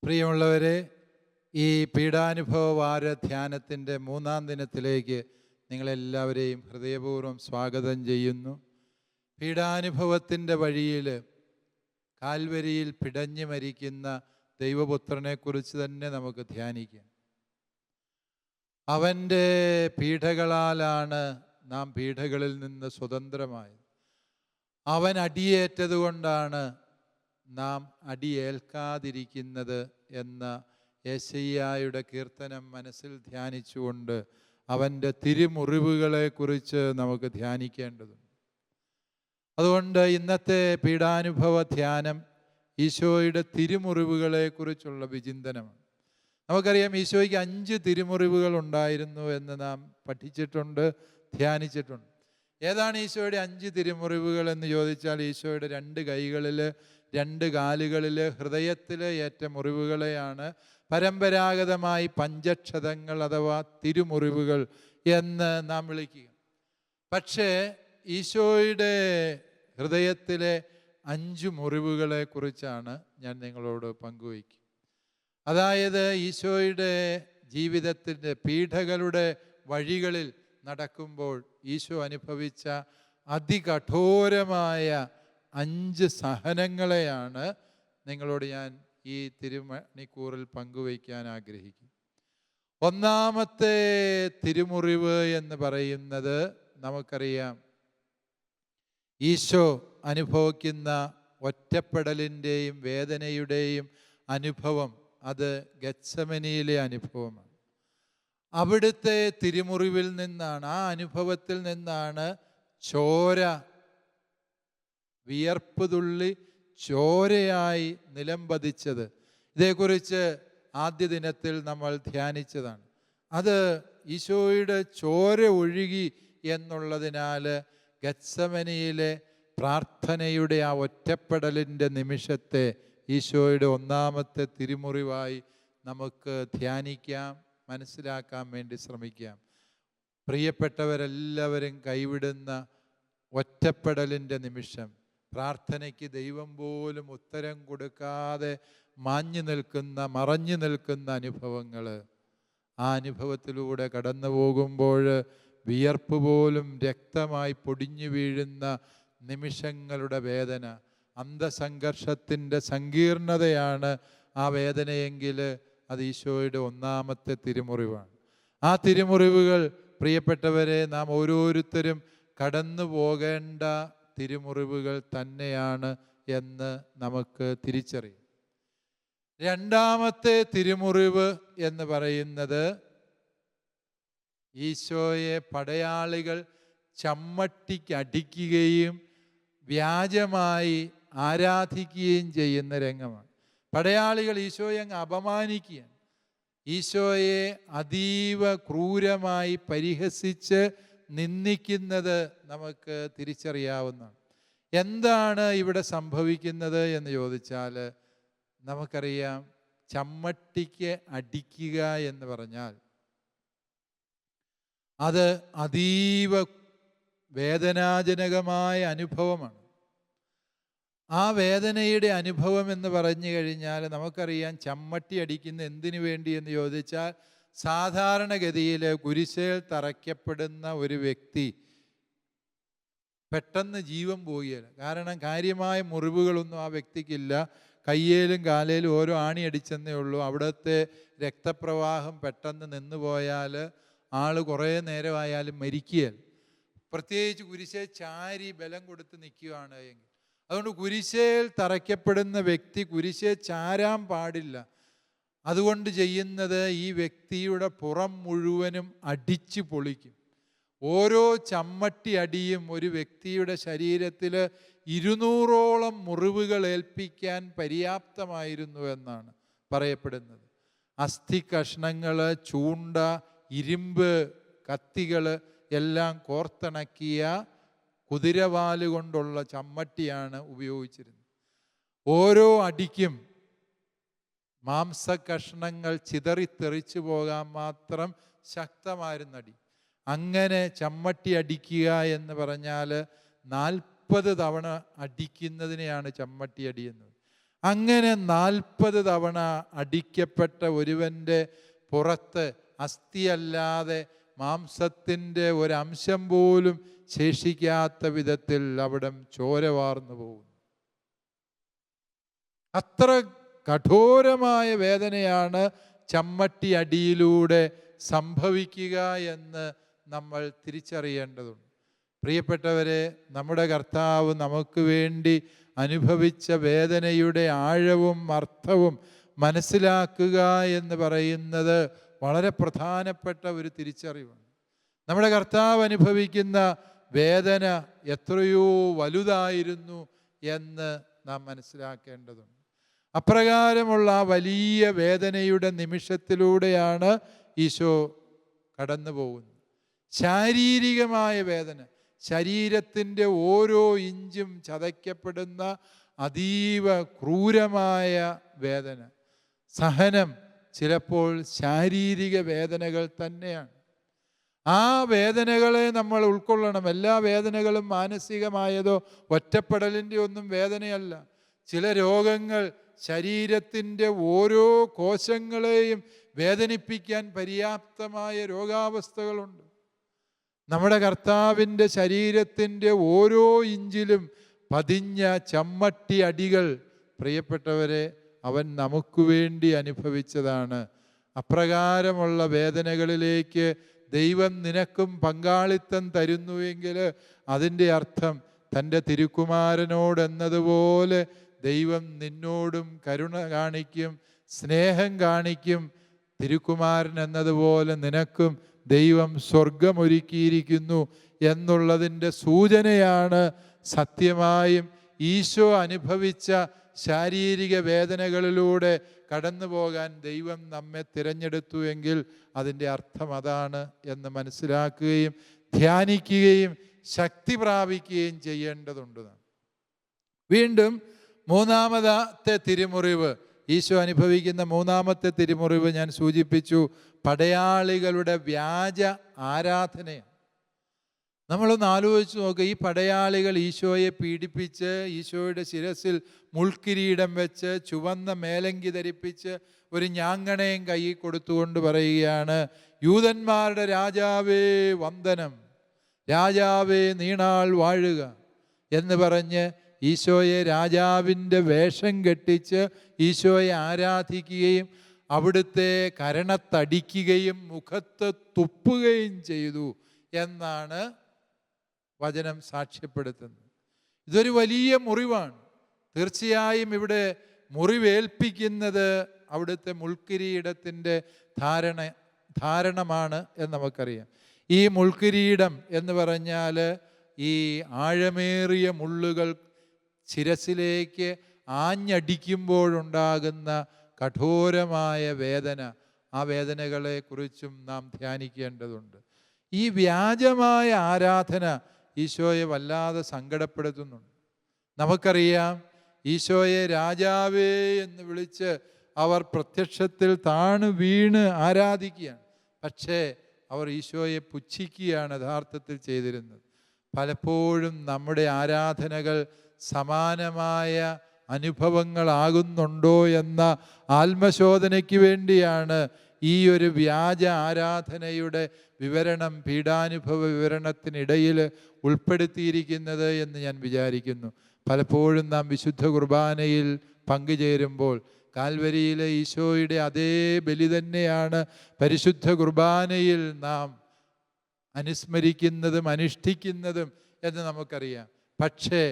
പ്രിയമുള്ളവരെ, ഈ പീഡാനുഭവ വാര ധ്യാനത്തിൻ്റെ 3-ാം ദിനത്തിലേക്ക് നിങ്ങളെല്ലാവരെയും ഹൃദയപൂർവ്വം സ്വാഗതം ചെയ്യുന്നു. പീഡാനുഭവത്തിൻ്റെ വഴിയിൽ കാൽവരിയിൽ പിടഞ്ഞു മരിക്കുന്ന ദൈവപുത്രനെക്കുറിച്ച് തന്നെ നമുക്ക് ധ്യാനിക്കാം. അവൻ്റെ പീഡകളാലാണ് നാം പീഡകളിൽ നിന്ന് സ്വതന്ത്രമായത്. അവൻ അടിയേറ്റതുകൊണ്ടാണ് നാം അടിയേൽക്കാതിരിക്കുന്നത് എന്ന യെശയ്യായുടെ കീർത്തനം മനസ്സിൽ ധ്യാനിച്ചുകൊണ്ട് അവൻ്റെ തിരുമുറിവുകളെക്കുറിച്ച് നമുക്ക് ധ്യാനിക്കേണ്ടതുണ്ട്. അതുകൊണ്ട് ഇന്നത്തെ പീഡാനുഭവ ധ്യാനം ഈശോയുടെ തിരുമുറിവുകളെക്കുറിച്ചുള്ള വിചിന്തനമാണ്. നമുക്കറിയാം, ഈശോയ്ക്ക് 5 തിരുമുറിവുകൾ ഉണ്ടായിരുന്നു എന്ന് നാം പഠിച്ചിട്ടുണ്ട്, ധ്യാനിച്ചിട്ടുണ്ട്. ഏതാണ് ഈശോയുടെ 5 തിരുമുറിവുകൾ എന്ന് ചോദിച്ചാൽ, ഈശോയുടെ 2 കൈകളിൽ, 2 കാലുകളിൽ, ഹൃദയത്തിൽ ഏറ്റ മുറിവുകളെയാണ് പരമ്പരാഗതമായി പഞ്ചക്ഷതങ്ങൾ അഥവാ തിരുമുറിവുകൾ എന്ന് നാം വിളിക്കുക. പക്ഷേ ഈശോയുടെ ഹൃദയത്തിലെ 5 മുറിവുകളെ കുറിച്ചാണ് ഞാൻ നിങ്ങളോട് പങ്കുവയ്ക്കുക. അതായത് ഈശോയുടെ ജീവിതത്തിൻ്റെ പീഡകളുടെ വഴികളിൽ നടക്കുമ്പോൾ ഈശോ അനുഭവിച്ച അതികഠോരമായ 5 സഹനങ്ങളെയാണ് നിങ്ങളോട് ഞാൻ ഈ തിരുമണിക്കൂറിൽ പങ്കുവയ്ക്കാൻ ആഗ്രഹിക്കുന്നു. 1-ാമത്തെ തിരുമുറിവ് എന്ന് പറയുന്നത് നമുക്കറിയാം, ഈശോ അനുഭവിക്കുന്ന ഒറ്റപ്പെടലിൻ്റെയും വേദനയുടെയും അനുഭവം. അത് ഗെത്സമനിയിലെ അനുഭവമാണ്. അവിടുത്തെ തിരുമുറിവിൽ നിന്നാണ്, ആ അനുഭവത്തിൽ നിന്നാണ് ചോര, വിയർപ്പ് തുള്ളി ചോരയായി നിലം പതിച്ചത്. ഇതേക്കുറിച്ച് ആദ്യ ദിനത്തിൽ നമ്മൾ ധ്യാനിച്ചതാണ്. അത് ഈശോയുടെ ചോര ഒഴുകി എന്നുള്ളതിനാൽ ഗെത്സമനിയിലെ പ്രാർത്ഥനയുടെ ആ ഒറ്റപ്പെടലിൻ്റെ നിമിഷത്തെ ഈശോയുടെ 1-ാമത്തെ തിരുമുറിവായി നമുക്ക് ധ്യാനിക്കാം, മനസ്സിലാക്കാൻ വേണ്ടി ശ്രമിക്കാം. പ്രിയപ്പെട്ടവരെല്ലാവരും കൈവിടുന്ന ഒറ്റപ്പെടലിൻ്റെ നിമിഷം, പ്രാർത്ഥനയ്ക്ക് ദൈവം പോലും ഉത്തരം കൊടുക്കാതെ മറഞ്ഞു നിൽക്കുന്ന അനുഭവങ്ങൾ. ആ അനുഭവത്തിലൂടെ കടന്നു പോകുമ്പോൾ വിയർപ്പ് പോലും രക്തമായി പൊടിഞ്ഞു വീഴുന്ന നിമിഷങ്ങളുടെ വേദന, അന്തസംഘർഷത്തിൻ്റെ സങ്കീർണതയാണ് ആ വേദനയെങ്കിൽ അത് ഈശോയുടെ 1-ാമത്തെ തിരുമുറിവാണ്. ആ തിരുമുറിവുകൾ പ്രിയപ്പെട്ടവരെ നാം ഓരോരുത്തരും കടന്നു പോകേണ്ട തിരുമുറിവുകൾ തന്നെയാണ് എന്ന് നമുക്ക് തിരിച്ചറിയാം. 2-ാമത്തെ തിരുമുറിവ് എന്ന് പറയുന്നത് ഈശോയെ പടയാളികൾ ചമ്മട്ടിക്ക് അടിക്കുകയും വ്യാജമായി ആരാധിക്കുകയും ചെയ്യുന്ന രംഗമാണ്. പടയാളികൾ ഈശോയെ അങ്ങ് അപമാനിക്കുകയാണ്. ഈശോയെ അതീവ ക്രൂരമായി പരിഹസിച്ച് നിന്ദിക്കുന്നത് നമുക്ക് തിരിച്ചറിയാവുന്നതാണ്. എന്താണ് ഇവിടെ സംഭവിക്കുന്നത് എന്ന് ചോദിച്ചാൽ, നമുക്കറിയാം, ചമ്മട്ടിക്ക് അടിക്കുക എന്ന് പറഞ്ഞാൽ അത് അതീവ വേദനാജനകമായ അനുഭവമാണ്. ആ വേദനയുടെ അനുഭവം എന്ന് പറഞ്ഞു കഴിഞ്ഞാൽ നമുക്കറിയാം, ചമ്മട്ടി അടിക്കുന്ന എന്തിനു വേണ്ടി എന്ന് ചോദിച്ചാൽ, സാധാരണഗതിയിൽ കുരിശിൽ തറയ്ക്കപ്പെടുന്ന ഒരു വ്യക്തി പെട്ടെന്ന് ജീവൻ പോവുകയില്ല. കാരണം കാര്യമായ മുറിവുകളൊന്നും ആ വ്യക്തിക്കില്ല. കയ്യേലും കാലേലും ഓരോ ആണി അടിച്ചെന്നേ ഉള്ളൂ. അവിടുത്തെ രക്തപ്രവാഹം പെട്ടെന്ന് നിന്നുപോയാൽ ആൾ കുറേ നേരമായാലും മരിക്കുകയില്ല. പ്രത്യേകിച്ച് കുരിശേ ചാരി ബലം കൊടുത്ത് നിൽക്കുകയാണ് എങ്കിൽ. അതുകൊണ്ട് കുരിശേൽ തറയ്ക്കപ്പെടുന്ന വ്യക്തി കുരിശേ ചാരാൻ പാടില്ല. അതുകൊണ്ട് ചെയ്യുന്നത്, ഈ വ്യക്തിയുടെ പുറം മുഴുവനും അടിച്ചു പൊളിക്കും. ഓരോ ചമ്മട്ടി അടിയും ഒരു വ്യക്തിയുടെ ശരീരത്തിൽ 200ഓളം മുറിവുകൾ ഏൽപ്പിക്കാൻ പര്യാപ്തമായിരുന്നു എന്നാണ് പറയപ്പെടുന്നത്. അസ്ഥി കഷ്ണങ്ങൾ, ചൂണ്ട, ഇരുമ്പ് കത്തികൾ എല്ലാം കോർത്തിണക്കിയ കുതിരവാല് കൊണ്ടുള്ള ചമ്മട്ടിയാണ് ഉപയോഗിച്ചിരുന്നത്. ഓരോ അടിക്കും മാംസകഷ്ണങ്ങൾ ചിതറിത്തെറിച്ചു പോകാൻ മാത്രം ശക്തമായിരുന്നടി. അങ്ങനെ ചമ്മട്ടി അടിക്കുക എന്ന് പറഞ്ഞാൽ 40 തവണ അടിക്കുന്നതിനെയാണ് ചമ്മട്ടി അടി എന്നത്. അങ്ങനെ 40 തവണ അടിക്കപ്പെട്ട ഒരുവൻ്റെ പുറത്ത് അസ്ഥിയല്ലാതെ മാംസത്തിൻ്റെ ഒരംശം പോലും ശേഷിക്കാത്ത വിധത്തിൽ അവിടെ ചോര വാർന്നു പോകുന്നു. അത്ര കഠോരമായ വേദനയാണ് ചമ്മട്ടി അടിയിലൂടെ സംഭവിക്കുക എന്ന് നമ്മൾ തിരിച്ചറിയേണ്ടതുണ്ട്. പ്രിയപ്പെട്ടവരെ, നമ്മുടെ കർത്താവ് നമുക്ക് വേണ്ടി അനുഭവിച്ച വേദനയുടെ ആഴവും അർത്ഥവും മനസ്സിലാക്കുക എന്ന് പറയുന്നത് വളരെ പ്രധാനപ്പെട്ട ഒരു തിരിച്ചറിവാണ്. നമ്മുടെ കർത്താവ് അനുഭവിക്കുന്ന വേദന എത്രയോ വലുതായിരുന്നു എന്ന് നാം മനസ്സിലാക്കേണ്ടതുണ്ട്. അപ്രകാരമുള്ള വലിയ വേദനയുടെ നിമിഷത്തിലൂടെയാണ് ഈശോ കടന്നു പോകുന്നത്. ശാരീരികമായ വേദന, ശരീരത്തിൻ്റെ ഓരോ ഇഞ്ചും ചതയ്ക്കപ്പെടുന്ന അതീവ ക്രൂരമായ വേദന, സഹനം ചിലപ്പോൾ ശാരീരിക വേദനകൾ തന്നെയാണ്. ആ വേദനകളെ നമ്മൾ ഉൾക്കൊള്ളണം. എല്ലാ വേദനകളും മാനസികമായതോ ഒറ്റപ്പെടലിൻ്റെ ഒന്നും വേദനയല്ല. ചില രോഗങ്ങൾ ശരീരത്തിൻ്റെ ഓരോ കോശങ്ങളെയും വേദനിപ്പിക്കാൻ പര്യാപ്തമായ രോഗാവസ്ഥകളുണ്ട്. നമ്മുടെ കർത്താവിൻ്റെ ശരീരത്തിൻ്റെ ഓരോ ഇഞ്ചിലും പതിഞ്ഞ ചമ്മട്ടി അടികൾ, പ്രിയപ്പെട്ടവരെ, അവൻ നമുക്ക് വേണ്ടി അനുഭവിച്ചതാണ്. അപ്രകാരമുള്ള വേദനകളിലേക്ക് ദൈവം നിനക്കും പങ്കാളിത്തം തരുന്നുവെങ്കിൽ അതിൻ്റെ അർത്ഥം തൻ്റെ തിരുക്കുമാരനോടെന്നതുപോലെ ദൈവം നിന്നോടും കരുണ കാണിക്കും, സ്നേഹം കാണിക്കും. തിരുക്കുമാരൻ എന്നതുപോലെ നിനക്കും ദൈവം സ്വർഗമൊരുക്കിയിരിക്കുന്നു എന്നുള്ളതിൻ്റെ സൂചനയാണ് സത്യമായും ഈശോ അനുഭവിച്ച ശാരീരിക വേദനകളിലൂടെ കടന്നു പോകാൻ ദൈവം നമ്മെ തിരഞ്ഞെടുത്തു എങ്കിൽ അതിൻ്റെ അർത്ഥം അതാണ് എന്ന് മനസ്സിലാക്കുകയും ധ്യാനിക്കുകയും ശക്തി പ്രാപിക്കുകയും ചെയ്യേണ്ടതുണ്ട്. വീണ്ടും മൂന്നാമത്തെ തിരുമുറിവ്, ഈശോ അനുഭവിക്കുന്ന മൂന്നാമത്തെ തിരുമുറിവ് ഞാൻ സൂചിപ്പിച്ചു, പടയാളികളുടെ വ്യാജ ആരാധനയാണ്. നമ്മളൊന്ന് ആലോചിച്ച് നോക്കുക. ഈ പടയാളികൾ ഈശോയെ പീഡിപ്പിച്ച്, ഈശോയുടെ ശിരസിൽ മുൾക്കിരീടം വെച്ച്, ചുവന്ന മേലങ്കി ധരിപ്പിച്ച്, ഒരു ഞാങ്ങണയും കയ്യിൽ കൊടുത്തുകൊണ്ട് പറയുകയാണ്, യൂതന്മാരുടെ രാജാവേ വന്ദനം, രാജാവേ നീണാൾ വാഴുക എന്ന് പറഞ്ഞ് ഈശോയെ രാജാവിൻ്റെ വേഷം കെട്ടിച്ച് ഈശോയെ ആരാധിക്കുകയും അവിടുത്തെ കരണത്തടിക്കുകയും മുഖത്ത് തുപ്പുകയും ചെയ്തു എന്നാണ് വചനം സാക്ഷ്യപ്പെടുത്തുന്നത്. ഇതൊരു വലിയ മുറിവാണ്. തീർച്ചയായും ഇവിടെ മുറിവേൽപ്പിക്കുന്നത് അവിടുത്തെ മുൾക്കിരീടത്തിൻ്റെ ധാരണമാണ് എന്ന് നമുക്കറിയാം. ഈ മുൾക്കിരീടം എന്ന് പറഞ്ഞാൽ ഈ ആഴമേറിയ മുള്ളുകൾ ശിരസിലേക്ക് ആഞ്ഞടിക്കുമ്പോഴുണ്ടാകുന്ന കഠോരമായ വേദന, ആ വേദനകളെക്കുറിച്ചും നാം ധ്യാനിക്കേണ്ടതുണ്ട്. ഈ വ്യാജമായ ആരാധന ഈശോയെ വല്ലാതെ സങ്കടപ്പെടുത്തുന്നുണ്ട്. നമുക്കറിയാം, ഈശോയെ രാജാവേ എന്ന് വിളിച്ച് അവർ പ്രത്യക്ഷത്തിൽ താണു വീണ് ആരാധിക്കുകയാണ്. പക്ഷേ അവർ ഈശോയെ പുച്ഛിക്കുകയാണ് യഥാർത്ഥത്തിൽ ചെയ്തിരുന്നത്. പലപ്പോഴും നമ്മുടെ ആരാധനകൾ സമാനമായ അനുഭവങ്ങളാകുന്നുണ്ടോ എന്ന ആത്മശോധനയ്ക്ക് വേണ്ടിയാണ് ഈ ഒരു വ്യാജ ആരാധനയുടെ വിവരണം പീഡാനുഭവ വിവരണത്തിനിടയിൽ ഉൾപ്പെടുത്തിയിരിക്കുന്നത് എന്ന് ഞാൻ വിചാരിക്കുന്നു. പലപ്പോഴും നാം വിശുദ്ധ കുർബാനയിൽ പങ്കുചേരുമ്പോൾ കാൽവരിയിലെ ഈശോയുടെ അതേ ബലി തന്നെയാണ് പരിശുദ്ധ കുർബാനയിൽ നാം അനുസ്മരിക്കുന്നതും അനുഷ്ഠിക്കുന്നതും എന്ന് നമുക്കറിയാം. പക്ഷേ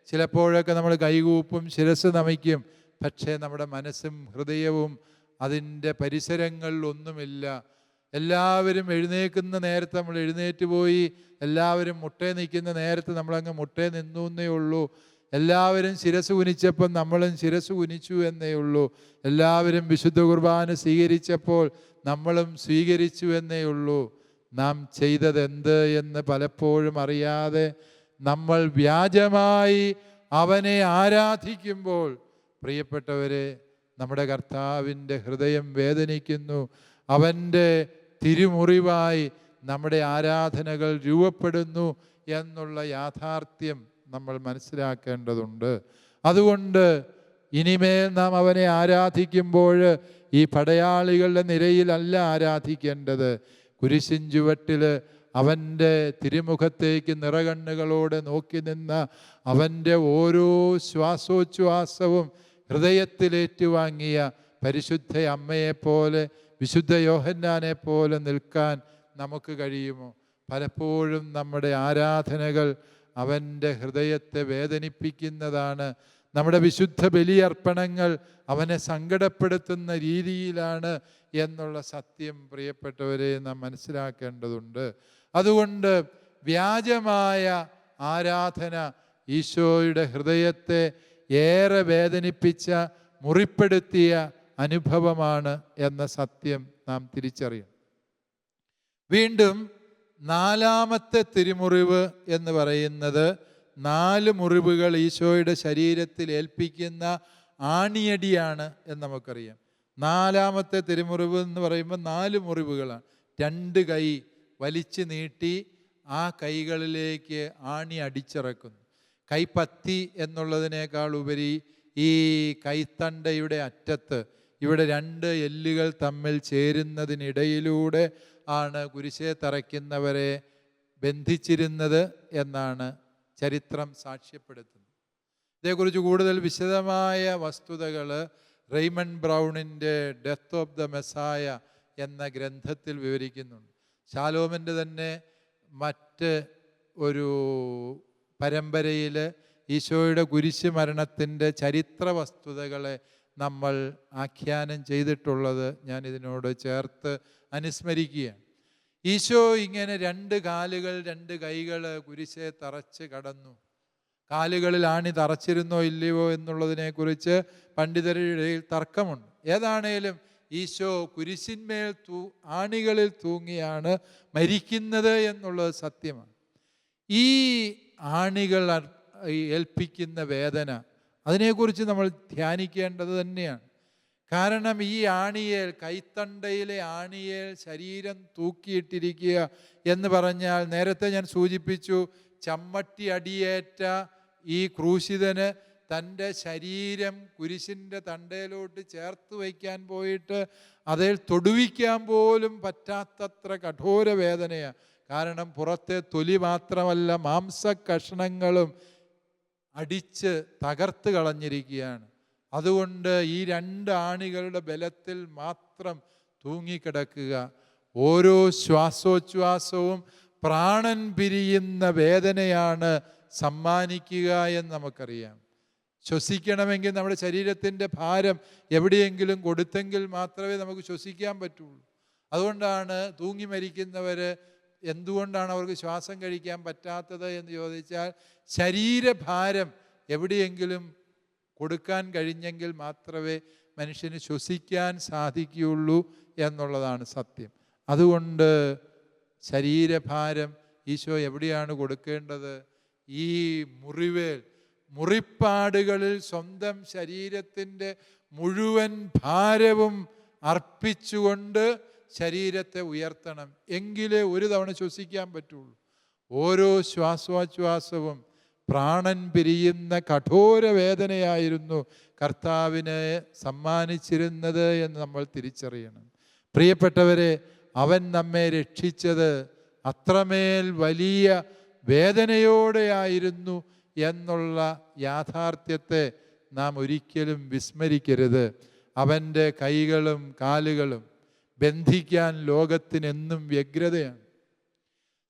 ചിലപ്പോഴൊക്കെ നമ്മൾ കൈകൂപ്പും, ശിരസ് നമിക്കും. പക്ഷേ നമ്മുടെ മനസ്സും ഹൃദയവും അതിൻ്റെ പരിസരങ്ങളിലൊന്നുമില്ല. എല്ലാവരും എഴുന്നേൽക്കുന്ന നേരത്ത് നമ്മൾ എഴുന്നേറ്റ് പോയി, എല്ലാവരും മുട്ടേ നിൽക്കുന്ന നേരത്ത് നമ്മളങ്ങ് മുട്ടേ നിന്നു എന്നേ ഉള്ളൂ. എല്ലാവരും ശിരസ് കുനിച്ചപ്പം നമ്മളും ശിരസ് കുനിച്ചു എന്നേ ഉള്ളൂ. എല്ലാവരും വിശുദ്ധ കുർബാന സ്വീകരിച്ചപ്പോൾ നമ്മളും സ്വീകരിച്ചു എന്നേ ഉള്ളൂ. നാം ചെയ്തതെന്ത് എന്ന് പലപ്പോഴും അറിയാതെ നമ്മൾ വ്യാജമായി അവനെ ആരാധിക്കുമ്പോൾ, പ്രിയപ്പെട്ടവരെ, നമ്മുടെ കർത്താവിൻ്റെ ഹൃദയം വേദനിക്കുന്നു. അവൻ്റെ തിരുമുറിവായി നമ്മുടെ ആരാധനകൾ രൂപപ്പെടുന്നു എന്നുള്ള യാഥാർത്ഥ്യം നമ്മൾ മനസ്സിലാക്കേണ്ടതുണ്ട്. അതുകൊണ്ട് ഇനിമേൽ നാം അവനെ ആരാധിക്കുമ്പോൾ ഈ പടയാളികളുടെ നിരയിലല്ല ആരാധിക്കേണ്ടത്. കുരിശിൻ ചുവട്ടിൽ അവൻ്റെ തിരുമുഖത്തേക്ക് നിറകണ്ണുകളോടെ നോക്കി നിന്ന അവൻ്റെ ഓരോ ശ്വാസോച്ഛ്വാസവും ഹൃദയത്തിലേറ്റുവാങ്ങിയ പരിശുദ്ധ അമ്മയെപ്പോലെ, വിശുദ്ധ യോഹന്നാനെ പോലെ നിൽക്കാൻ നമുക്ക് കഴിയുമോ? പലപ്പോഴും നമ്മുടെ ആരാധനകൾ അവൻ്റെ ഹൃദയത്തെ വേദനിപ്പിക്കുന്നതാണ്. നമ്മുടെ വിശുദ്ധ ബലിയർപ്പണങ്ങൾ അവനെ സങ്കടപ്പെടുത്തുന്ന രീതിയിലാണ് എന്നുള്ള സത്യം പ്രിയപ്പെട്ടവരെ നാം മനസ്സിലാക്കേണ്ടതുണ്ട്. അതുകൊണ്ട് വ്യാജമായ ആരാധന ഈശോയുടെ ഹൃദയത്തെ ഏറെ വേദനിപ്പിച്ച, മുറിപ്പെടുത്തിയ അനുഭവമാണ് എന്ന സത്യം നാം തിരിച്ചറിയണം. വീണ്ടും നാലാമത്തെ തിരുമുറിവ് എന്ന് പറയുന്നത് 4 മുറിവുകൾ ഈശോയുടെ ശരീരത്തിൽ ഏൽപ്പിക്കുന്ന ആണിയടിയാണ് എന്ന് നമുക്കറിയാം. നാലാമത്തെ തിരുമുറിവ് എന്ന് പറയുമ്പോൾ 4 മുറിവുകളാണ്. 2 കൈ വലിച്ചു നീട്ടി ആ കൈകളിലേക്ക് ആണി അടിച്ചിറക്കുന്നു. കൈപ്പത്തി എന്നുള്ളതിനേക്കാൾ ഉപരി ഈ കൈത്തണ്ടയുടെ അറ്റത്ത് ഇവിടെ 2 എല്ലുകൾ തമ്മിൽ ചേരുന്നതിനിടയിലൂടെ ആണ് കുരിശേ തറയ്ക്കുന്നവരെ ബന്ധിച്ചിരുന്നത് എന്നാണ് ചരിത്രം സാക്ഷ്യപ്പെടുത്തുന്നത്. ഇതേക്കുറിച്ച് കൂടുതൽ വിശദമായ വസ്തുതകൾ റെയ്മണ്ട് ബ്രൗണിൻ്റെ ഡെത്ത് ഓഫ് ദ മെസ്സായ എന്ന ഗ്രന്ഥത്തിൽ വിവരിക്കുന്നുണ്ട്. ശാലോമിൻ്റെ തന്നെ മറ്റ് ഒരു പരമ്പരയിൽ ഈശോയുടെ കുരിശ് മരണത്തിൻ്റെ ചരിത്ര വസ്തുതകളെ നമ്മൾ ആഖ്യാനം ചെയ്തിട്ടുള്ളത് ഞാൻ ഇതിനോട് ചേർത്ത് അനുസ്മരിക്കുകയാണ്. ഈശോ ഇങ്ങനെ 2 കാലുകൾ 2 കൈകൾ കുരിശെ തറച്ച് കടന്നു. കാലുകളിൽ ആണി തറച്ചിരുന്നോ ഇല്ലയോ എന്നുള്ളതിനെക്കുറിച്ച് പണ്ഡിതരുടെ ഇടയിൽ തർക്കമുണ്ട്. ഏതാണേലും ഈശോ കുരിശിന്മേൽ ആണികളിൽ തൂങ്ങിയാണ് മരിക്കുന്നത് എന്നുള്ളത് സത്യമാണ്. ഈ ആണികൾ ഏൽപ്പിക്കുന്ന വേദന, അതിനെക്കുറിച്ച് നമ്മൾ ധ്യാനിക്കേണ്ടത് തന്നെയാണ്. കാരണം ഈ ആണിയേൽ, കൈത്തണ്ടയിലെ ആണിയേൽ ശരീരം തൂക്കിയിട്ടിരിക്കുക എന്ന് പറഞ്ഞാൽ, നേരത്തെ ഞാൻ സൂചിപ്പിച്ചു, ചമ്മട്ടി അടിയേറ്റ ഈ ക്രൂശിതന് തൻ്റെ ശരീരം കുരിശിൻ്റെ തണ്ടയിലോട്ട് ചേർത്ത് വയ്ക്കാൻ പോയിട്ട് അതിൽ തൊടുവിക്കാൻ പോലും പറ്റാത്തത്ര കഠോര വേദനയാണ്. കാരണം പുറത്തെ തൊലി മാത്രമല്ല, മാംസകഷ്ണങ്ങളും അടിച്ച് തകർത്ത് കളഞ്ഞിരിക്കുകയാണ്. അതുകൊണ്ട് ഈ 2 ആണികളുടെ ബലത്തിൽ മാത്രം തൂങ്ങിക്കിടക്കുക. ഓരോ ശ്വാസോച്ഛ്വാസവും പ്രാണൻ പിരിയുന്ന വേദനയാണ് സമ്മാനിക്കുക എന്ന് നമുക്കറിയാം. ശ്വസിക്കണമെങ്കിൽ നമ്മുടെ ശരീരത്തിൻ്റെ ഭാരം എവിടെയെങ്കിലും കൊടുത്തെങ്കിൽ മാത്രമേ നമുക്ക് ശ്വസിക്കാൻ പറ്റുള്ളൂ. അതുകൊണ്ടാണ് തൂങ്ങി മരിക്കുന്നവർ, എന്തുകൊണ്ടാണ് അവർക്ക് ശ്വാസം കഴിക്കാൻ പറ്റാത്തത് എന്ന് ചോദിച്ചാൽ, ശരീരഭാരം എവിടെയെങ്കിലും കൊടുക്കാൻ കഴിഞ്ഞെങ്കിൽ മാത്രമേ മനുഷ്യന് ശ്വസിക്കാൻ സാധിക്കുകയുള്ളൂ എന്നുള്ളതാണ് സത്യം. അതുകൊണ്ട് ശരീരഭാരം ഈശോ എവിടെയാണ് കൊടുക്കേണ്ടത്? ഈ മുറിപ്പാടുകളിൽ സ്വന്തം ശരീരത്തിൻ്റെ മുഴുവൻ ഭാരവും അർപ്പിച്ചുകൊണ്ട് ശരീരത്തെ ഉയർത്തണം. എങ്കിലേ ഒരു തവണ ശ്വസിക്കാൻ പറ്റുള്ളൂ. ഓരോ ശ്വാസോച്ഛ്വാസവും പ്രാണൻ പിരിയുന്ന കഠോര വേദനയായിരുന്നു കർത്താവിനെ സമ്മാനിച്ചിരുന്നത് എന്ന് നമ്മൾ തിരിച്ചറിയണം. പ്രിയപ്പെട്ടവരെ, അവൻ നമ്മെ രക്ഷിച്ചത് അത്രമേൽ വലിയ വേദനയോടെയായിരുന്നു എന്നുള്ള യാഥാർത്ഥ്യത്തെ നാം ഒരിക്കലും വിസ്മരിക്കരുത്. അവൻ്റെ കൈകളും കാലുകളും ബന്ധിക്കാൻ ലോകത്തിനെന്നും വ്യഗ്രതയാണ്.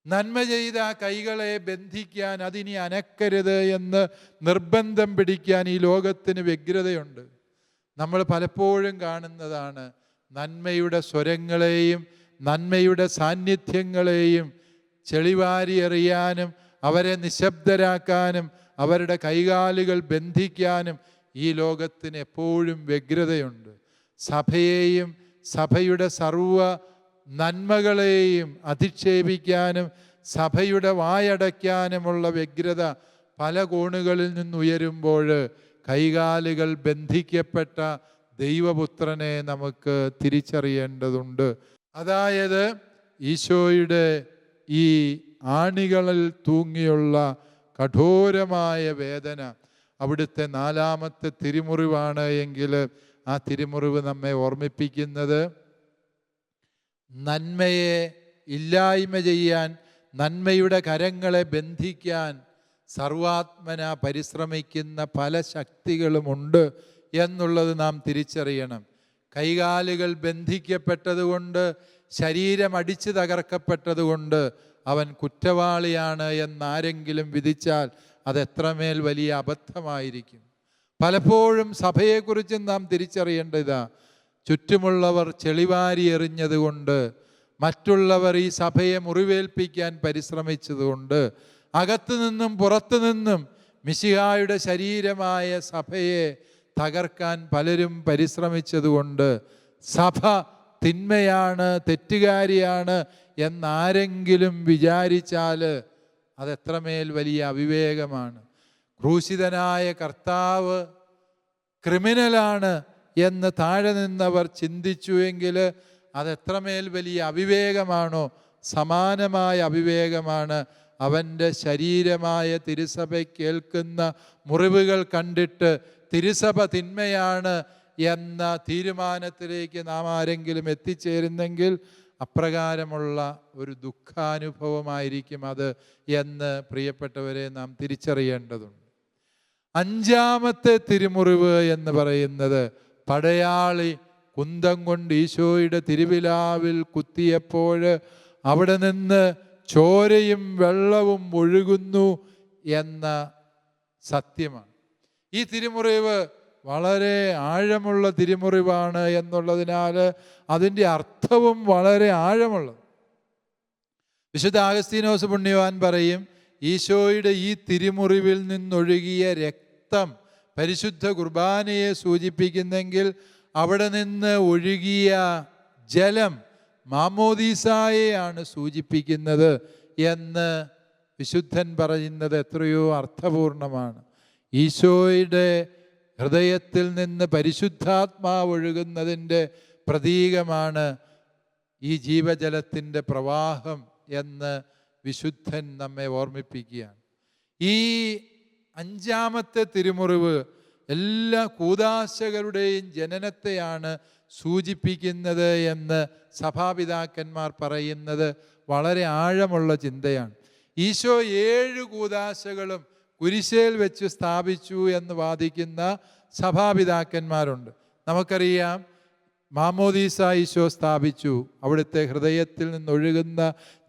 നന്മ ചെയ്ത ആ കൈകളെ ബന്ധിക്കാൻ, അതിനി അനക്കരുത് എന്ന് നിർബന്ധം പിടിക്കാൻ ഈ ലോകത്തിന് വ്യഗ്രതയുണ്ട്. നമ്മൾ പലപ്പോഴും കാണുന്നതാണ്, നന്മയുടെ സ്വരങ്ങളെയും നന്മയുടെ സാന്നിധ്യങ്ങളെയും ചെളിവാരി എറിയാനും അവരെ നിശബ്ദരാക്കാനും അവരുടെ കൈകാലുകൾ ബന്ധിക്കാനും ഈ ലോകത്തിന് എപ്പോഴും വ്യഗ്രതയുണ്ട്. സഭയെയും സഭയുടെ സർവ്വ നന്മകളെയും അധിക്ഷേപിക്കാനും സഭയുടെ വായടയ്ക്കാനുമുള്ള വ്യഗ്രത പല കോണുകളിൽ നിന്നുയരുമ്പോൾ കൈകാലുകൾ ബന്ധിക്കപ്പെട്ട ദൈവപുത്രനെ നമുക്ക് തിരിച്ചറിയേണ്ടതുണ്ട്. അതായത് ഈശോയുടെ ഈ ആണികളിൽ തൂങ്ങിയുള്ള കഠോരമായ വേദന അവിടുത്തെ 4ാമത്തെ തിരുമുറിവാണ് എങ്കിൽ ആ തിരുമുറിവ് നമ്മെ ഓർമ്മിപ്പിക്കുന്നത് നന്മയെ ഇല്ലായ്മ ചെയ്യാൻ, നന്മയുടെ കരങ്ങളെ ബന്ധിക്കാൻ സർവാത്മന പരിശ്രമിക്കുന്ന പല ശക്തികളുമുണ്ട് എന്നുള്ളത് നാം തിരിച്ചറിയണം. കൈകാലുകൾ ബന്ധിക്കപ്പെട്ടതുകൊണ്ട്, ശരീരം അടിച്ചു തകർക്കപ്പെട്ടതുകൊണ്ട് അവൻ കുറ്റവാളിയാണ് എന്നാരെങ്കിലും വിധിച്ചാൽ അതെത്രമേൽ വലിയ അബദ്ധമായിരിക്കും. പലപ്പോഴും സഭയെക്കുറിച്ചും നാം തിരിച്ചറിയേണ്ടതാ, ചുറ്റുമുള്ളവർ ചെളിവാരി എറിഞ്ഞതുകൊണ്ട്, മറ്റുള്ളവർ ഈ സഭയെ മുറിവേൽപ്പിക്കാൻ പരിശ്രമിച്ചതുകൊണ്ട്, അകത്തു നിന്നും പുറത്തു നിന്നും മിശിഹായുടെ ശരീരമായ സഭയെ തകർക്കാൻ പലരും പരിശ്രമിച്ചതുകൊണ്ട് സഭ തിന്മയാണ്, തെറ്റുകാരിയാണ് എന്നാരെങ്കിലും വിചാരിച്ചാൽ അതെത്രമേൽ വലിയ അവിവേകമാണ്. ക്രൂശിതനായ കർത്താവ് ക്രിമിനലാണ് എന്ന് താഴെ നിന്നവർ ചിന്തിച്ചുവെങ്കിൽ അതെത്രമേൽ വലിയ അവിവേകമാണോ? സമാനമായ അവിവേകമാണ് അവൻ്റെ ശരീരമായ തിരുസഭയ്ക്കേൽക്കുന്ന മുറിവുകൾ കണ്ടിട്ട് തിരുസഭ തിന്മയാണ് എന്ന തീരുമാനത്തിലേക്ക് നാം ആരെങ്കിലും എത്തിച്ചേരുന്നെങ്കിൽ അപ്രകാരമുള്ള ഒരു ദുഃഖാനുഭവമായിരിക്കും അത് എന്ന് പ്രിയപ്പെട്ടവരെ നാം തിരിച്ചറിയേണ്ടതുണ്ട്. 5ാമത്തെ തിരുമുറിവ് എന്ന് പറയുന്നത് പടയാളി കുന്തം കൊണ്ട് ഈശോയുടെ തിരുവിലാവിൽ കുത്തിയപ്പോൾ അവിടെ നിന്ന് ചോരയും വെള്ളവും ഒഴുകുന്നു എന്ന സത്യമാണ്. ഈ തിരുമുറിവ് വളരെ ആഴമുള്ള തിരുമുറിവാണ് എന്നുള്ളതിനാൽ അതിൻ്റെ അർത്ഥവും വളരെ ആഴമുള്ളത്. വിശുദ്ധ അഗസ്തീനോസ് പുണ്യവാൻ പറയും, ഈശോയുടെ ഈ തിരുമുറിവിൽ നിന്നൊഴുകിയ രക്തം പരിശുദ്ധ കുർബാനയെ സൂചിപ്പിക്കുന്നെങ്കിൽ അവിടെ നിന്ന് ഒഴുകിയ ജലം മാമോദീസായെയാണ് സൂചിപ്പിക്കുന്നത് എന്ന് വിശുദ്ധൻ പറയുന്നത് എത്രയോ അർത്ഥപൂർണമാണ്. ഈശോയുടെ ഹൃദയത്തിൽ നിന്ന് പരിശുദ്ധാത്മാവ് ഒഴുകുന്നതിൻ്റെ പ്രതീകമാണ് ഈ ജീവജലത്തിൻ്റെ പ്രവാഹം എന്ന് വിശുദ്ധൻ നമ്മെ ഓർമ്മിപ്പിക്കുകയാണ്. ഈ 5ാമത്തെ തിരുമുറിവ് എല്ലാ കൂദാശകളുടെയും ജനനത്തെയാണ് സൂചിപ്പിക്കുന്നത് എന്ന് സഭാപിതാക്കന്മാർ പറയുന്നത് വളരെ ആഴമുള്ള ചിന്തയാണ്. ഈശോ 7 കൂദാശകളും കുരിശേൽ വെച്ച് സ്ഥാപിച്ചു എന്ന് വാദിക്കുന്ന സഭാപിതാക്കന്മാരുണ്ട്. നമുക്കറിയാം, മാമോദീസ ഈശോ സ്ഥാപിച്ചു. അവിടുത്തെ ഹൃദയത്തിൽ നിന്നൊഴുകുന്ന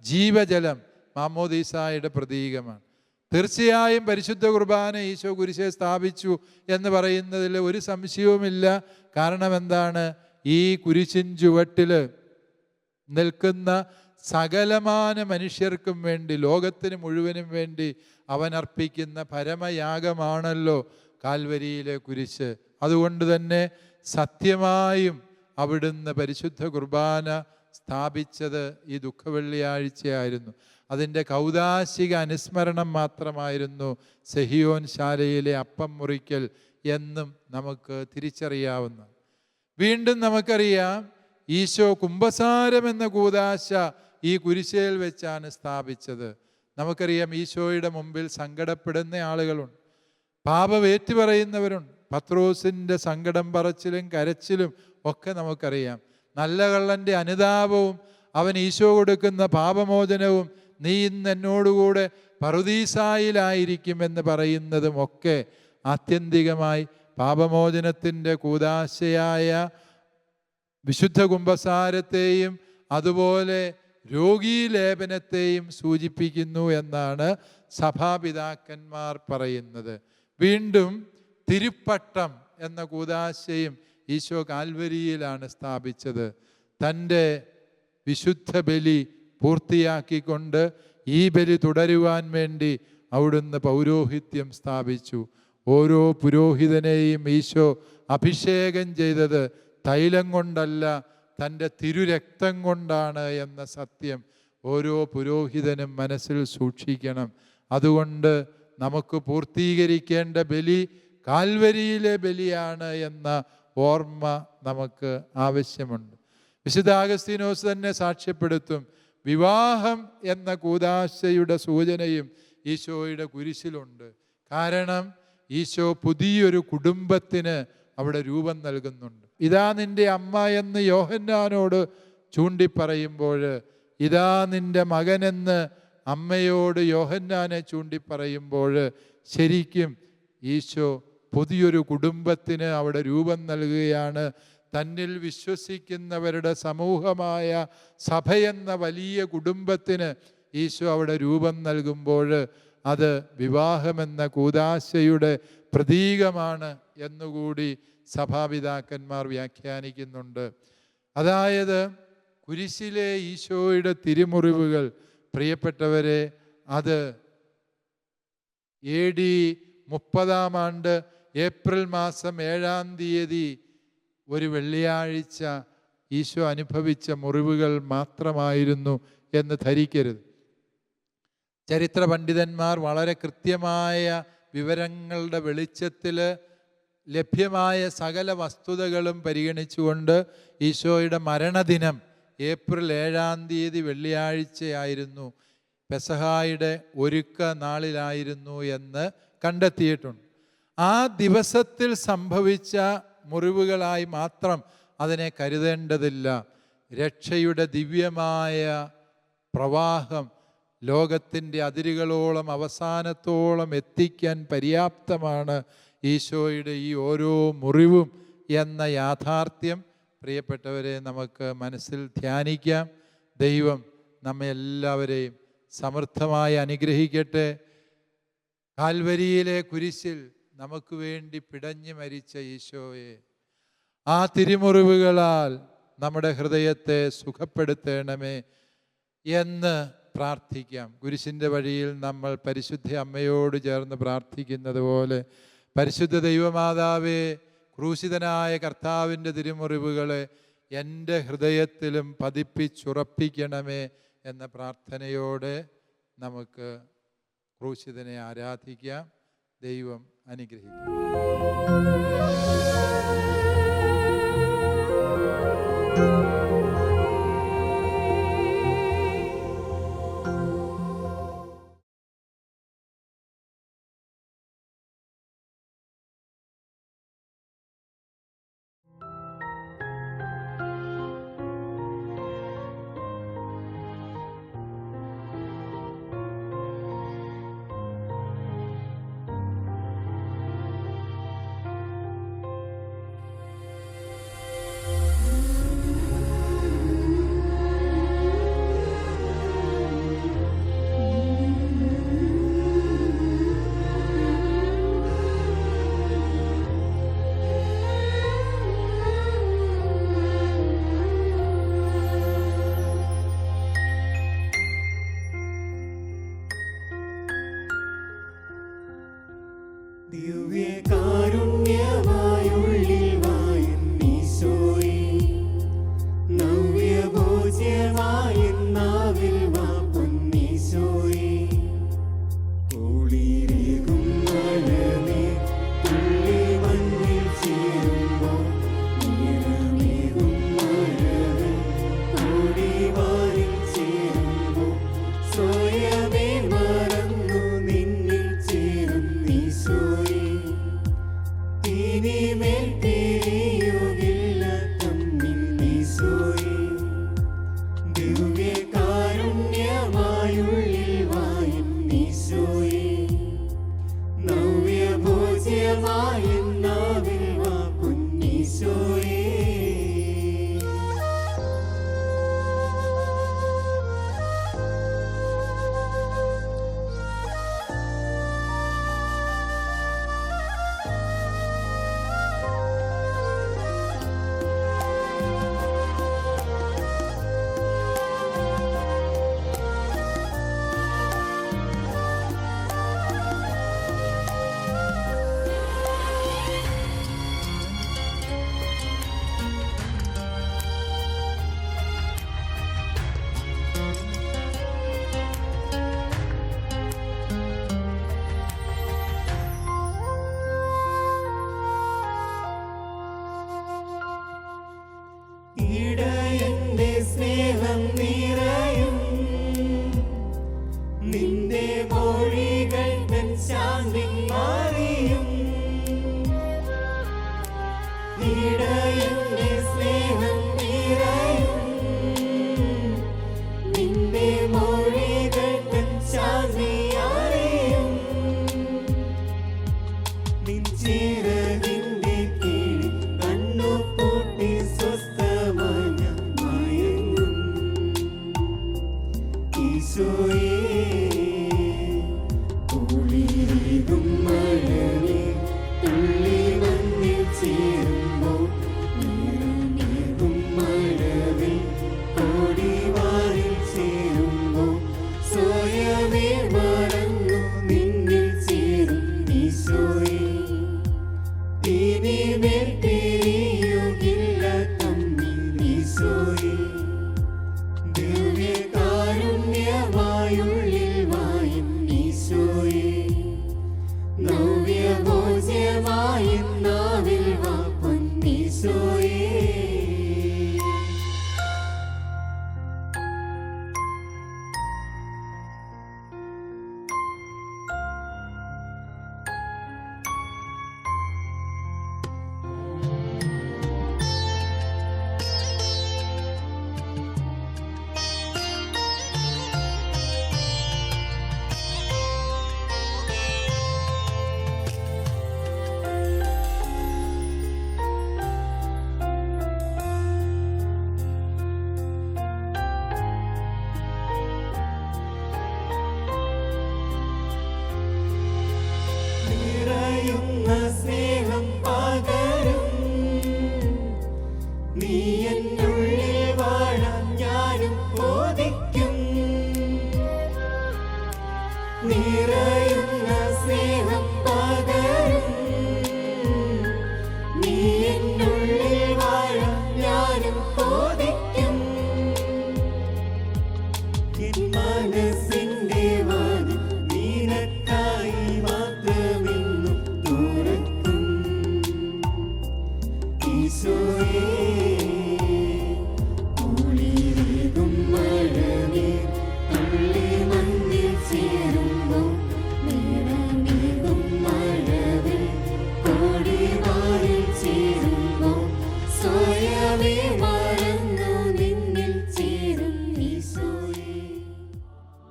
ജീവജലം മാമോദീസായുടെ പ്രതീകമാണ്. തീർച്ചയായും പരിശുദ്ധ കുർബാന ഈശോ കുരിശെ സ്ഥാപിച്ചു എന്ന് പറയുന്നതിൽ ഒരു സംശയവുമില്ല. കാരണം എന്താണ്? ഈ കുരിശിൻ ചുവട്ടിൽ നിൽക്കുന്ന സകലമാന മനുഷ്യർക്കും വേണ്ടി, ലോകത്തിന് മുഴുവനും വേണ്ടി അവൻ അർപ്പിക്കുന്ന പരമയാഗമാണല്ലോ കാൽവരിയിലെ കുരിശ്. അതുകൊണ്ട് തന്നെ സത്യമായും അവിടുന്ന് പരിശുദ്ധ കുർബാന സ്ഥാപിച്ചത് ഈ ദുഃഖവെള്ളിയാഴ്ചയായിരുന്നു. അതിൻ്റെ കൗദാശിക അനുസ്മരണം മാത്രമായിരുന്നു സെഹിയോൻ ശാലയിലെ അപ്പം മുറിക്കൽ എന്നും നമുക്ക് തിരിച്ചറിയാവുന്ന. വീണ്ടും നമുക്കറിയാം, ഈശോ കുമ്പസാരം എന്ന കൂദാശ ഈ കുരിശേൽ വെച്ചാണ് സ്ഥാപിച്ചത്. നമുക്കറിയാം, ഈശോയുടെ മുമ്പിൽ സങ്കടപ്പെടുന്ന ആളുകളുണ്ട്, പാപം ഏറ്റുപറയുന്നവരുണ്ട്. പത്രോസിൻ്റെ സങ്കടം പറച്ചിലും കരച്ചിലും ഒക്കെ നമുക്കറിയാം. നല്ല കള്ളൻ്റെ അനുതാപവും അവൻ ഈശോ കൊടുക്കുന്ന പാപമോചനവും, നീ ഇന്ന് എന്നോടുകൂടെ പറുദീസായിലായിരിക്കുമെന്ന് പറയുന്നതും ഒക്കെ ആത്യന്തികമായി പാപമോചനത്തിൻ്റെ കൂദാശയായ വിശുദ്ധ കുമ്പസാരത്തെയും അതുപോലെ രോഗീലേപനത്തെയും സൂചിപ്പിക്കുന്നു എന്നാണ് സഭാപിതാക്കന്മാർ പറയുന്നത്. വീണ്ടും തിരുപ്പട്ടം എന്ന കൂദാശയും ഈശോ കാൽവരിയിലാണ് സ്ഥാപിച്ചത്. തൻ്റെ വിശുദ്ധ ബലി പൂർത്തിയാക്കിക്കൊണ്ട് ഈ ബലി തുടരുവാൻ വേണ്ടി അവിടുന്ന് പൗരോഹിത്യം സ്ഥാപിച്ചു. ഓരോ പുരോഹിതനെയും ഈശോ അഭിഷേകം ചെയ്തത് തൈലം കൊണ്ടല്ല, തൻ്റെ തിരുരക്തം കൊണ്ടാണ് എന്ന സത്യം ഓരോ പുരോഹിതനും മനസ്സിൽ സൂക്ഷിക്കണം. അതുകൊണ്ട് നമുക്ക് പൂർത്തീകരിക്കേണ്ട ബലി കാൽവരിയിലെ ബലിയാണ് എന്ന ഓർമ്മ നമുക്ക് ആവശ്യമുണ്ട്. വിശുദ്ധ അഗസ്തീനോസ് തന്നെ സാക്ഷ്യപ്പെടുത്തും, വിവാഹം എന്ന കൂദാശയുടെ സൂചനയും ഈശോയുടെ കുരിശിലുണ്ട്. കാരണം ഈശോ പുതിയൊരു കുടുംബത്തിന് അവിടെ രൂപം നൽകുന്നുണ്ട്. ഇതാ നിന്റെ അമ്മ എന്ന് യോഹന്നാനോട് ചൂണ്ടിപ്പറയുമ്പോൾ, ഇതാ നിന്റെ മകനെന്ന് അമ്മയോട് യോഹന്നാനെ ചൂണ്ടിപ്പറയുമ്പോൾ, ശരിക്കും ഈശോ പുതിയൊരു കുടുംബത്തിന് അവിടെ രൂപം നൽകുകയാണ്. തന്നിൽ വിശ്വസിക്കുന്നവരുടെ സമൂഹമായ സഭയെന്ന വലിയ കുടുംബത്തിന് ഈശോ അവിടെ രൂപം നൽകുമ്പോൾ അത് വിവാഹമെന്ന കൂദാശയുടെ പ്രതീകമാണ് എന്നുകൂടി സഭാപിതാക്കന്മാർ വ്യാഖ്യാനിക്കുന്നുണ്ട്. അതായത് കുരിശിലെ ഈശോയുടെ തിരുമുറിവുകൾ, പ്രിയപ്പെട്ടവരെ, അത് AD 30 ഏപ്രിൽ മാസം 7 ഒരു വെള്ളിയാഴ്ച ഈശോ അനുഭവിച്ച മുറിവുകൾ മാത്രമായിരുന്നു എന്ന് ധരിക്കരുത്. ചരിത്ര പണ്ഡിതന്മാർ വളരെ കൃത്യമായ വിവരങ്ങളുടെ വെളിച്ചത്തിൽ ലഭ്യമായ സകല വസ്തുതകളും പരിഗണിച്ചുകൊണ്ട് ഈശോയുടെ മരണദിനം ഏപ്രിൽ 7 വെള്ളിയാഴ്ചയായിരുന്നു, പെസഹായുടെ ഒരുക്ക നാളിലായിരുന്നു എന്ന് കണ്ടെത്തിയിട്ടുണ്ട്. ആ ദിവസത്തിൽ സംഭവിച്ച മുറിവുകളായി മാത്രം അതിനെ കരുതേണ്ടതില്ല. രക്ഷയുടെ ദിവ്യമായ പ്രവാഹം ലോകത്തിൻ്റെ അതിരുകളോളം അവസാനത്തോളം എത്തിക്കാൻ പര്യാപ്തമാണ് ഈശോയുടെ ഈ ഓരോ മുറിവും എന്ന യാഥാർത്ഥ്യം, പ്രിയപ്പെട്ടവരെ, നമുക്ക് മനസ്സിൽ ധ്യാനിക്കാം. ദൈവം നമ്മെ എല്ലാവരെയും സമൃദ്ധമായി അനുഗ്രഹിക്കട്ടെ. കാൽവരിയിലെ കുരിശിൽ നമുക്ക് വേണ്ടി പിടഞ്ഞു മരിച്ച ഈശോയെ, ആ തിരുമുറിവുകളാൽ നമ്മുടെ ഹൃദയത്തെ സുഖപ്പെടുത്തണമേ എന്ന് പ്രാർത്ഥിക്കാം. കുരിശിൻ്റെ വഴിയിൽ നമ്മൾ പരിശുദ്ധ അമ്മയോട് ചേർന്ന് പ്രാർത്ഥിക്കുന്നത് പോലെ, പരിശുദ്ധ ദൈവമാതാവേ, ക്രൂശിതനായ കർത്താവിൻ്റെ തിരുമുറിവുകളെ എൻ്റെ ഹൃദയത്തിലും പതിപ്പിച്ചുറപ്പിക്കണമേ എന്ന പ്രാർത്ഥനയോടെ നമുക്ക് ക്രൂശിതനെ ആരാധിക്കാം. ദൈവം അനുഗ്രഹിക്കും.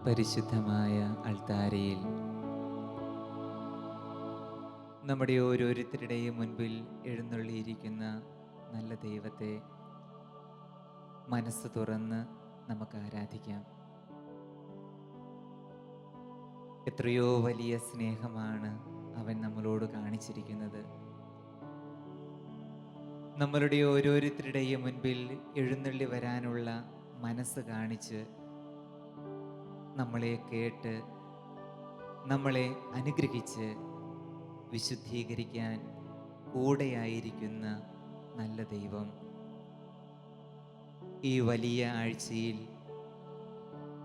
പരിശുദ്ധമായ അൾത്താരയിൽ നമ്മുടെ ഓരോരുത്തരുടെയും മുൻപിൽ എഴുന്നള്ളിയിരിക്കുന്ന നല്ല ദൈവത്തെ മനസ്സ് തുറന്ന് നമുക്ക് ആരാധിക്കാം. എത്രയോ വലിയ സ്നേഹമാണ് അവൻ നമ്മളോട് കാണിച്ചിരിക്കുന്നത്. നമ്മളുടെ ഓരോരുത്തരുടെയും മുൻപിൽ എഴുന്നള്ളി വരാനുള്ള മനസ്സ് കാണിച്ച് നമ്മളെ കേട്ട് നമ്മളെ അനുഗ്രഹിച്ച് വിശുദ്ധീകരിക്കാൻ കൂടെയായിരിക്കുന്ന നല്ല ദൈവം ഈ വലിയ ആഴ്ചയിൽ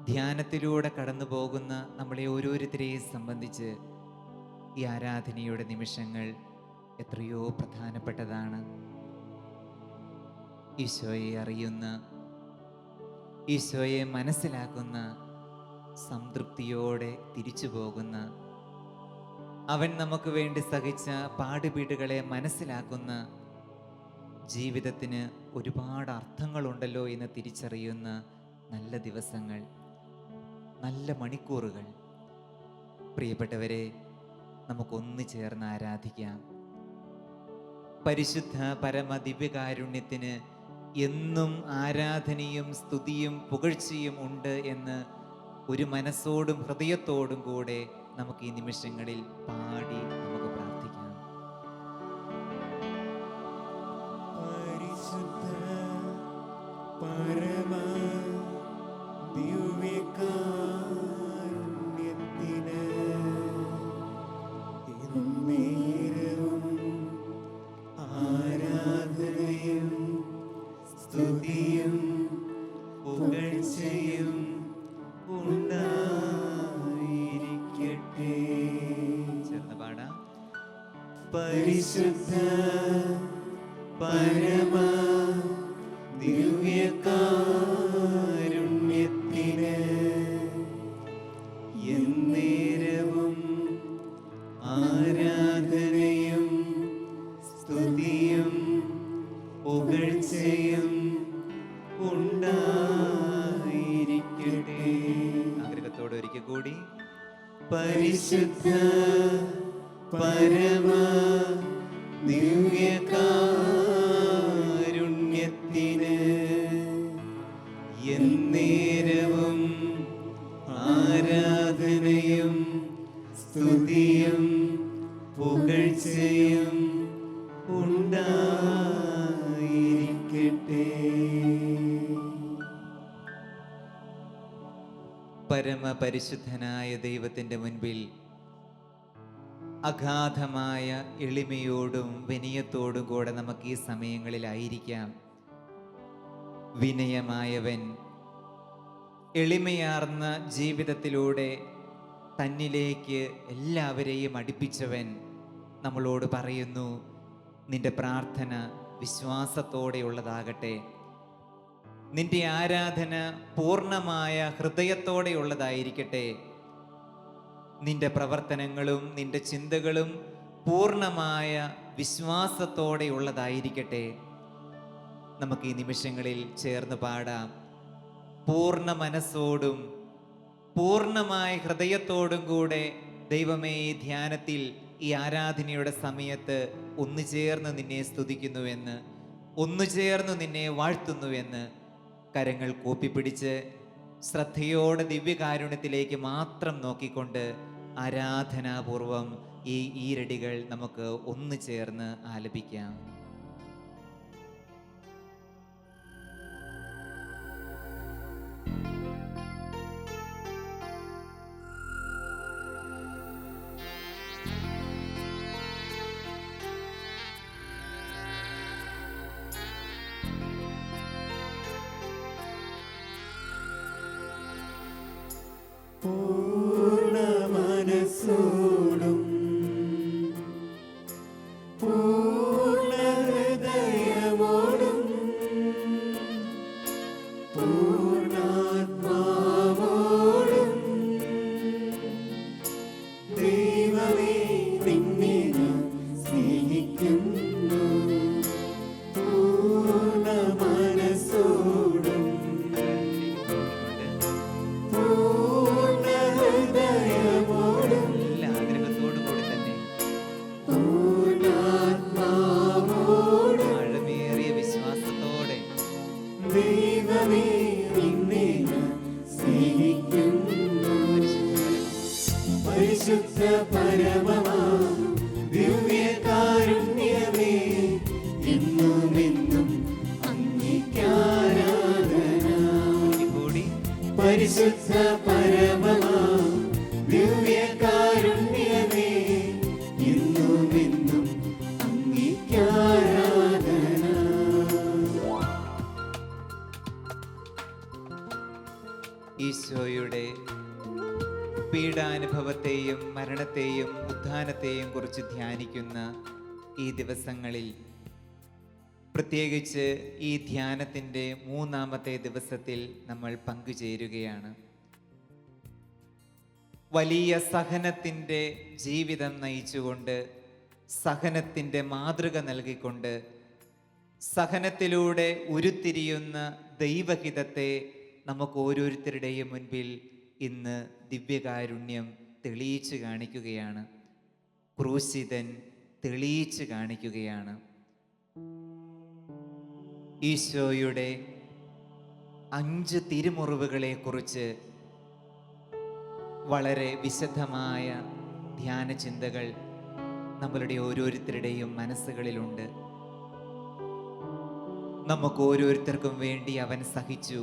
ധ്യാനത്തിലൂടെ കടന്നു പോകുന്ന നമ്മളെ ഓരോരുത്തരെയും സംബന്ധിച്ച് ഈ ആരാധനയുടെ നിമിഷങ്ങൾ എത്രയോ പ്രധാനപ്പെട്ടതാണ്. ഈശോയെ അറിയുന്ന, ഈശോയെ മനസ്സിലാക്കുന്ന, സംതൃപ്തിയോടെ തിരിച്ചു പോകുന്ന, അവൻ നമുക്ക് വേണ്ടി സഹിച്ച പാടുപീടുകളെ മനസ്സിലാക്കുന്ന, ജീവിതത്തിന് ഒരുപാട് അർത്ഥങ്ങളുണ്ടല്ലോ എന്ന് തിരിച്ചറിയുന്ന നല്ല ദിവസങ്ങൾ, നല്ല മണിക്കൂറുകൾ. പ്രിയപ്പെട്ടവരെ, നമുക്കൊന്നു ചേർന്ന് ആരാധിക്കാം. പരിശുദ്ധ പരമ ദിവ്യകാരുണ്യത്തിന് എന്നും ആരാധനയും സ്തുതിയും പുകഴ്ചയും ഉണ്ട് എന്ന് ഒരു മനസ്സോടും ഹൃദയത്തോടും കൂടെ നമുക്ക് ഈ നിമിഷങ്ങളിൽ പാടി നമുക്ക് പ്രാർത്ഥിക്കാം. പരിശുദ്ധ പരമ ദിവ്യകാരുണ്യത്തിന് എന്നേരവും ആരാധനയും സ്തുതിയും പുകഴ്ചയും ഉണ്ടായിരിക്കട്ടെ. ചേർന്ന് പാടാം. പരിശുദ്ധ പരമ ദിവ്യകാരുണ്യത്തിന് എന്നേരവും ആരാധനയും സ്തുതിയും പുകഴ്ചയും ഉണ്ടായിരിക്കട്ടെ. ആഗ്രഹത്തോടെ ഒരിക്കൽ കൂടി. പരിശുദ്ധ പരമ ദിവ്യകാരുണ്യത്തിന് എന്നേരവും ആരാധനയും സ്തുതിയും പുകഴ്ചയും ഉണ്ടായിരിക്കട്ടെ. പരമപരിശുദ്ധനായ ദൈവത്തിൻ്റെ മുൻപിൽ അഗാധമായ എളിമയോടും വിനയത്തോടും കൂടെ നമുക്ക് ഈ സമയങ്ങളിലായിരിക്കാം. വിനയമായവൻ, എളിമയാർന്ന ജീവിതത്തിലൂടെ തന്നിലേക്ക് എല്ലാവരെയും അടുപ്പിച്ചവൻ നമ്മളോട് പറയുന്നു, നിന്റെ പ്രാർത്ഥന വിശ്വാസത്തോടെയുള്ളതാകട്ടെ, നിന്റെ ആരാധന പൂർണ്ണമായ ഹൃദയത്തോടെയുള്ളതായിരിക്കട്ടെ, നിന്റെ പ്രവർത്തനങ്ങളും നിന്റെ ചിന്തകളും പൂർണ്ണമായ വിശ്വാസത്തോടെയുള്ളതായിരിക്കട്ടെ. നമുക്ക് ഈ നിമിഷങ്ങളിൽ ചേർന്ന് പാടാം. പൂർണ്ണ മനസ്സോടും പൂർണ്ണമായ ഹൃദയത്തോടും കൂടെ ദൈവമേ, ഈ ധ്യാനത്തിൽ, ഈ ആരാധനയുടെ സമയത്ത് ഒന്നു ചേർന്ന് നിന്നെ സ്തുതിക്കുന്നുവെന്ന്, ഒന്നു ചേർന്ന് നിന്നെ വാഴ്ത്തുന്നുവെന്ന് കരങ്ങൾ കൂപ്പിപ്പിടിച്ച് ശ്രദ്ധയോടെ ദിവ്യകാരുണ്യത്തിലേക്ക് മാത്രം നോക്കിക്കൊണ്ട് ആരാധനാപൂർവം ഈ ഈരടികൾ നമുക്ക് ഒന്നു ചേർന്ന് ആലപിക്കാം. പൂർണ്ണ മനസ്സോടും പൂർണ്ണ ഹൃദയമോടും പൂർണ്ണാത്മാവോടും ദൈവമേ, നിന്നെ ഞാൻ സ്നേഹിക്കുന്നു. പൂർണ്ണ മനസ്സോടും പൂർണ്ണ പരിശുദ്ധ പരമമാ ദിവ്യകാരുണ്യമേ, എന്നുമെന്നും അങ്ങേക്കാരാധന. ഈശോയുടെ പീഡാനുഭവത്തെയും മരണത്തെയും ഉത്ഥാനത്തെയും കുറിച്ച് ധ്യാനിക്കുന്ന ഈ ദിവസങ്ങളിൽ, പ്രത്യേകിച്ച് ഈ ധ്യാനത്തിൻ്റെ 3-ാമത്തെ ദിവസത്തിൽ നമ്മൾ പങ്കുചേരുകയാണ്. വലിയ സഹനത്തിൻ്റെ ജീവിതം നയിച്ചുകൊണ്ട്, സഹനത്തിൻ്റെ മാതൃക നൽകിക്കൊണ്ട്, സഹനത്തിലൂടെ ഉരുത്തിരിയുന്ന ദൈവഹിതത്തെ നമുക്ക് ഓരോരുത്തരുടെയും മുൻപിൽ ഇന്ന് ദിവ്യകാരുണ്യം തെളിയിച്ചു കാണിക്കുകയാണ്. ക്രൂശിതൻ തെളിയിച്ചു കാണിക്കുകയാണ്. ഈശോയുടെ 5 തിരുമുറിവുകളെ കുറിച്ച് വളരെ വിശദമായ ധ്യാന ചിന്തകൾ നമ്മളുടെ ഓരോരുത്തരുടെയും മനസ്സുകളിലുണ്ട്. നമുക്ക് ഓരോരുത്തർക്കും വേണ്ടി അവൻ സഹിച്ചു.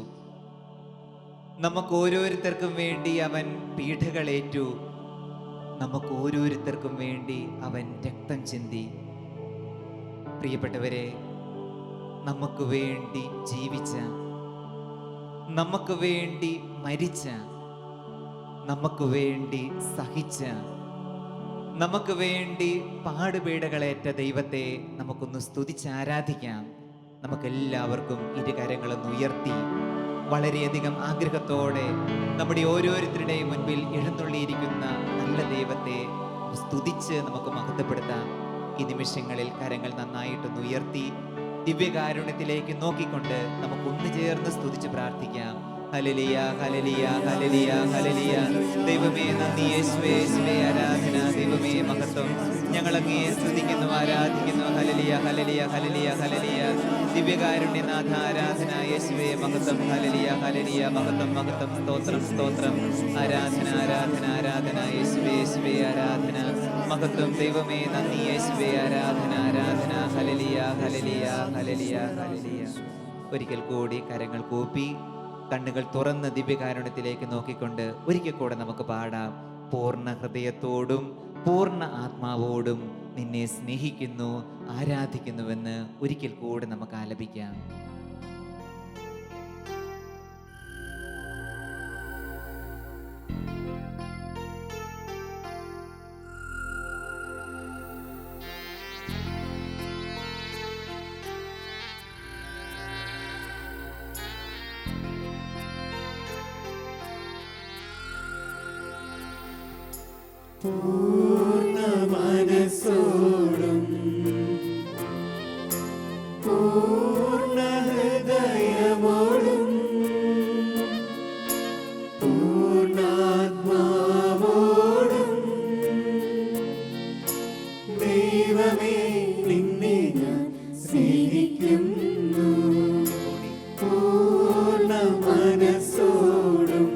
നമുക്ക് ഓരോരുത്തർക്കും വേണ്ടി അവൻ പീഡകളേറ്റു. നമുക്ക് ഓരോരുത്തർക്കും വേണ്ടി അവൻ രക്തം ചിന്തി. പ്രിയപ്പെട്ടവരെ, നമുക്ക് വേണ്ടി ജീവിച്ച, നമുക്ക് വേണ്ടി മരിച്ച, നമുക്ക് വേണ്ടി സഹിച്ച, നമുക്ക് വേണ്ടി പാടുപീഡകളേറ്റ ദൈവത്തെ നമുക്കൊന്ന് സ്തുതിച്ച് ആരാധിക്കാം. നമുക്കെല്ലാവർക്കും ഇരുകരങ്ങളൊന്ന് ഉയർത്തി വളരെയധികം ആഗ്രഹത്തോടെ നമ്മുടെ ഓരോരുത്തരുടെയും മുൻപിൽ എഴുന്നള്ളിയിരിക്കുന്ന നല്ല ദൈവത്തെ സ്തുതിച്ച് നമുക്ക് മഹത്വപ്പെടുത്താം. ഈ നിമിഷങ്ങളിൽ കരങ്ങൾ നന്നായിട്ടൊന്ന് ഉയർത്തി ദിവ്യകാരുണ്യത്തിലേക്ക് നോക്കിക്കൊണ്ട് നമുക്ക് ഒന്ന് ചേർന്ന് സ്തുതിച്ച് പ്രാർത്ഥിക്കാം. ഹല്ലേലൂയ, ഹല്ലേലൂയ, ഹല്ലേലൂയ, ഹല്ലേലൂയ. ദൈവമേ നന്ദി, യേശുവേ, യേശുവേ ആരാധന. ദൈവമേ മഹത്വം. ഞങ്ങൾ അങ്ങയെ സ്തുതിക്കുന്നു, ആരാധിക്കുന്നു. ഹല്ലേലൂയ, ഹല്ലേലൂയ, ഹല്ലേലൂയ, ഹല്ലേലൂയ. ദിവ്യകാരുണ്യനാഥ ആരാധന. യേശുവേ മഹത്വം. ഹല്ലേലൂയ, ഹല്ലേലൂയ, മഹത്വം, മഹത്വം. സ്തോത്രം, സ്തോത്രം. ആരാധന, ആരാധന, ആരാധന. യേശുവേ, യേശുവേ ആരാധന. മഹത്വം. ദൈവമേ നന്ദി, യേശുവേ ആരാധന, ആരാധന. ഹല്ലേലൂയ, ഹല്ലേലൂയ, ഹല്ലേലൂയ, ഹല്ലേലൂയ. ഒരിക്കൽ കൂടി കരങ്ങൾ കൂപ്പി കണ്ണുകൾ തുറന്ന് ദിവ്യകാരുണ്യത്തിലേക്ക് നോക്കിക്കൊണ്ട് ഒരിക്കൽ കൂടെ നമുക്ക് പാടാം. പൂർണ്ണ ഹൃദയത്തോടും പൂർണ്ണ ആത്മാവോടും നിന്നെ സ്നേഹിക്കുന്നു, ആരാധിക്കുന്നുവെന്ന് ഒരിക്കൽ കൂടെ നമുക്ക് ആലപിക്കാം. പൂർണ്ണ മനസ്സോടും പൂർണ്ണ ഹൃദയമോടും പൂർണ്ണാത്മാവോടും ദൈവമേ നിന്നെ ഞാൻ സ്നേഹിക്കുന്നു. പൂർണ്ണ മനസ്സോടും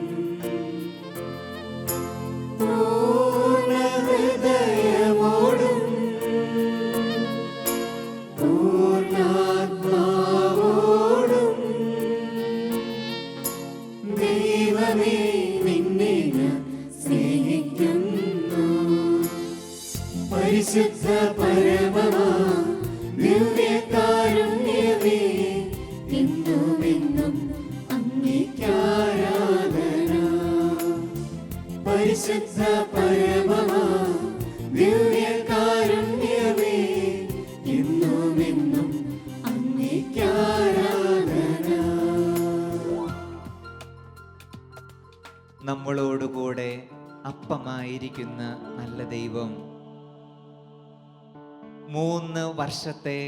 പരിശുദ്ധ പരമമാ ദിവ്യകാരുണ്യമേ, എന്നുമെന്നും അങ്ങേക്കാരാധന. പരിശുദ്ധ പരമമാ ദിവ്യകാരുണ്യമേ, എന്നുമെന്നും അങ്ങേക്കാരാധന. നമ്മളോടുകൂടെ അപ്പമായിരിക്കുന്ന നല്ല ദൈവം 3 വർഷത്തെ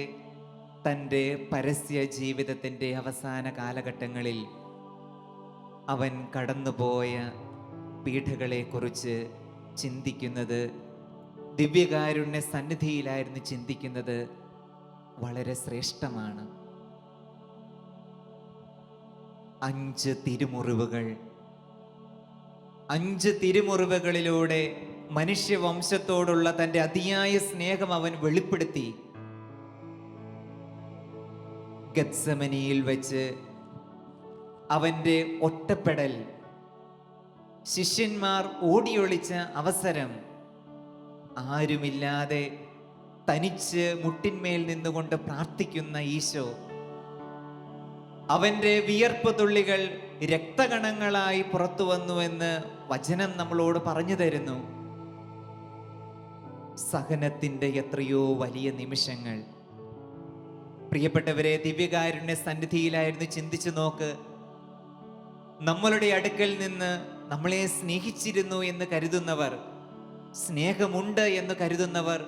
തൻ്റെ പരസ്യ ജീവിതത്തിൻ്റെ അവസാന കാലഘട്ടങ്ങളിൽ അവൻ കടന്നുപോയ പീഡകളെക്കുറിച്ച് ചിന്തിക്കുന്നത്, ദിവ്യകാരുണ്യ സന്നിധിയിലായിരുന്നു ചിന്തിക്കുന്നത്, വളരെ ശ്രേഷ്ഠമാണ്. 5 തിരുമുറിവുകൾ, 5 തിരുമുറിവുകളിലൂടെ മനുഷ്യവംശത്തോടുള്ള തൻ്റെ അതിയായ സ്നേഹം അവൻ വെളിപ്പെടുത്തി. ഗത്സമനിയിൽ വെച്ച് അവൻ്റെ ഒറ്റപ്പെടൽ, ശിഷ്യന്മാർ ഓടിയൊളിച്ച അവസരം, ആരുമില്ലാതെ തനിച്ച് മുട്ടിന്മേൽ നിന്നുകൊണ്ട് പ്രാർത്ഥിക്കുന്ന ഈശോ, അവന്റെ വിയർപ്പ് തുള്ളികൾ രക്തകണങ്ങളായി പുറത്തു വന്നുവെന്ന് വചനം നമ്മളോട് പറഞ്ഞു തരുന്നു. സഹനത്തിന്റെ എത്രയോ വലിയ നിമിഷങ്ങൾ. പ്രിയപ്പെട്ടവരെ, ദിവ്യകാരുണ്യ സന്നിധിയിലായിരുന്നു. ചിന്തിച്ചു നോക്ക്, നമ്മളുടെ അടുക്കൽ നിന്ന് നമ്മളെ സ്നേഹിച്ചിരുന്നു എന്ന് കരുതുന്നവർ, സ്നേഹമുണ്ട് എന്ന് കരുതുന്നവർ,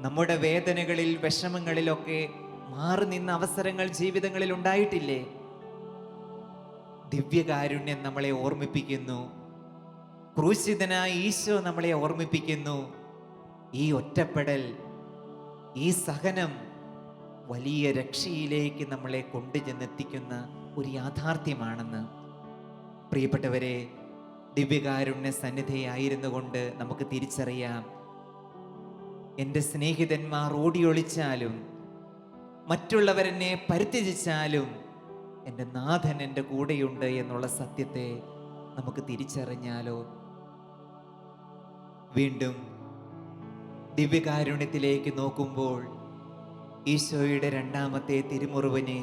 നമ്മുടെ വേദനകളിൽ വിഷമങ്ങളിലൊക്കെ മാറി നിന്ന അവസരങ്ങൾ ജീവിതങ്ങളിൽ ഉണ്ടായിട്ടില്ലേ? ദിവ്യകാരുണ്യം നമ്മളെ ഓർമ്മിപ്പിക്കുന്നു, ക്രൂശിതനായ ഈശോ നമ്മളെ ഓർമ്മിപ്പിക്കുന്നു, ഈ ഒറ്റപ്പെടൽ, ഈ സഹനം വലിയ രക്ഷയിലേക്ക് നമ്മളെ കൊണ്ടുചെന്നെത്തിക്കുന്ന ഒരു യാഥാർത്ഥ്യമാണെന്ന്. പ്രിയപ്പെട്ടവരെ, ദിവ്യകാരുണ്യ സന്നിധിയായിരുന്നു കൊണ്ട് നമുക്ക് തിരിച്ചറിയാം, എൻ്റെ സ്നേഹിതന്മാർ ഓടിയൊളിച്ചാലും മറ്റുള്ളവരെന്നെ പരിത്യജിച്ചാലും എൻ്റെ നാഥൻ എൻ്റെ കൂടെയുണ്ട് എന്നുള്ള സത്യത്തെ നമുക്ക് തിരിച്ചറിഞ്ഞാലോ? വീണ്ടും ദിവ്യകാരുണ്യത്തിലേക്ക് നോക്കുമ്പോൾ ഈശോയുടെ രണ്ടാമത്തെ തിരുമുറിവിനെ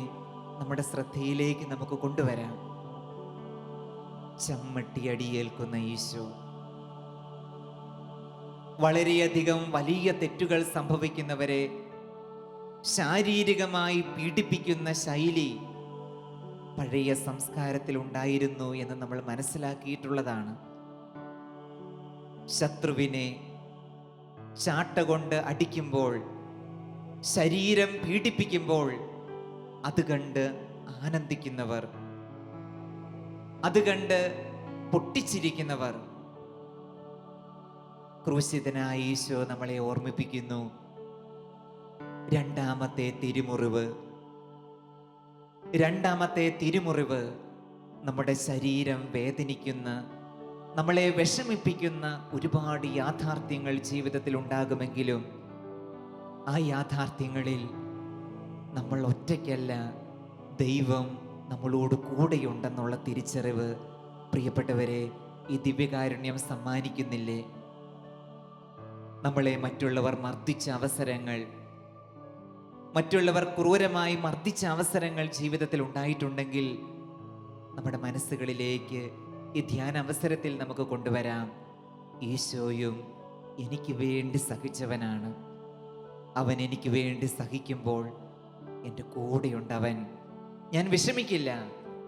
നമ്മുടെ ശ്രദ്ധയിലേക്ക് നമുക്ക് കൊണ്ടുവരാം. ചമ്മട്ടി അടിയേൽക്കുന്ന ഈശോ, വളരെയധികം വലിയ തെറ്റുകൾ സംഭവിക്കുന്നവരെ ശാരീരികമായി പീഡിപ്പിക്കുന്ന ശൈലി പഴയ സംസ്കാരത്തിൽ ഉണ്ടായിരുന്നു എന്ന് നമ്മൾ മനസ്സിലാക്കിയിട്ടുള്ളതാണ്. ശത്രുവിനെ ചാട്ട കൊണ്ട് അടിക്കുമ്പോൾ, ശരീരം പീഡിപ്പിക്കുമ്പോൾ അത് കണ്ട് ആനന്ദിക്കുന്നവർ, അത് കണ്ട് പൊട്ടിച്ചിരിക്കുന്നവർ. ക്രൂശിതനായ ഈശോ നമ്മളെ ഓർമ്മിപ്പിക്കുന്നു, രണ്ടാമത്തെ തിരുമുറിവ് നമ്മുടെ ശരീരം വേദനിക്കുന്ന, നമ്മളെ വിഷമിപ്പിക്കുന്ന ഒരുപാട് യാഥാർത്ഥ്യങ്ങൾ ജീവിതത്തിൽ ഉണ്ടാകുമെങ്കിലും ആ യാഥാർത്ഥ്യങ്ങളിൽ നമ്മൾ ഒറ്റയ്ക്കല്ല, ദൈവം നമ്മളോട് കൂടെയുണ്ടെന്നുള്ള തിരിച്ചറിവ് പ്രിയപ്പെട്ടവരെ ഈ ദിവ്യകാരുണ്യം സമ്മാനിക്കുന്നില്ലേ? നമ്മളെ മറ്റുള്ളവർ മർദ്ദിച്ച അവസരങ്ങൾ, മറ്റുള്ളവർ ക്രൂരമായി മർദ്ദിച്ച അവസരങ്ങൾ ജീവിതത്തിൽ ഉണ്ടായിട്ടുണ്ടെങ്കിൽ നമ്മുടെ മനസ്സുകളിലേക്ക് ഈ ധ്യാന അവസരത്തിൽ നമുക്ക് കൊണ്ടുവരാം. ഈശോയും എനിക്ക് വേണ്ടി സഹിച്ചവനാണ്, അവൻ എനിക്ക് വേണ്ടി സഹിക്കുമ്പോൾ എൻ്റെ കൂടെയുണ്ടവൻ, ഞാൻ വിഷമിക്കില്ല,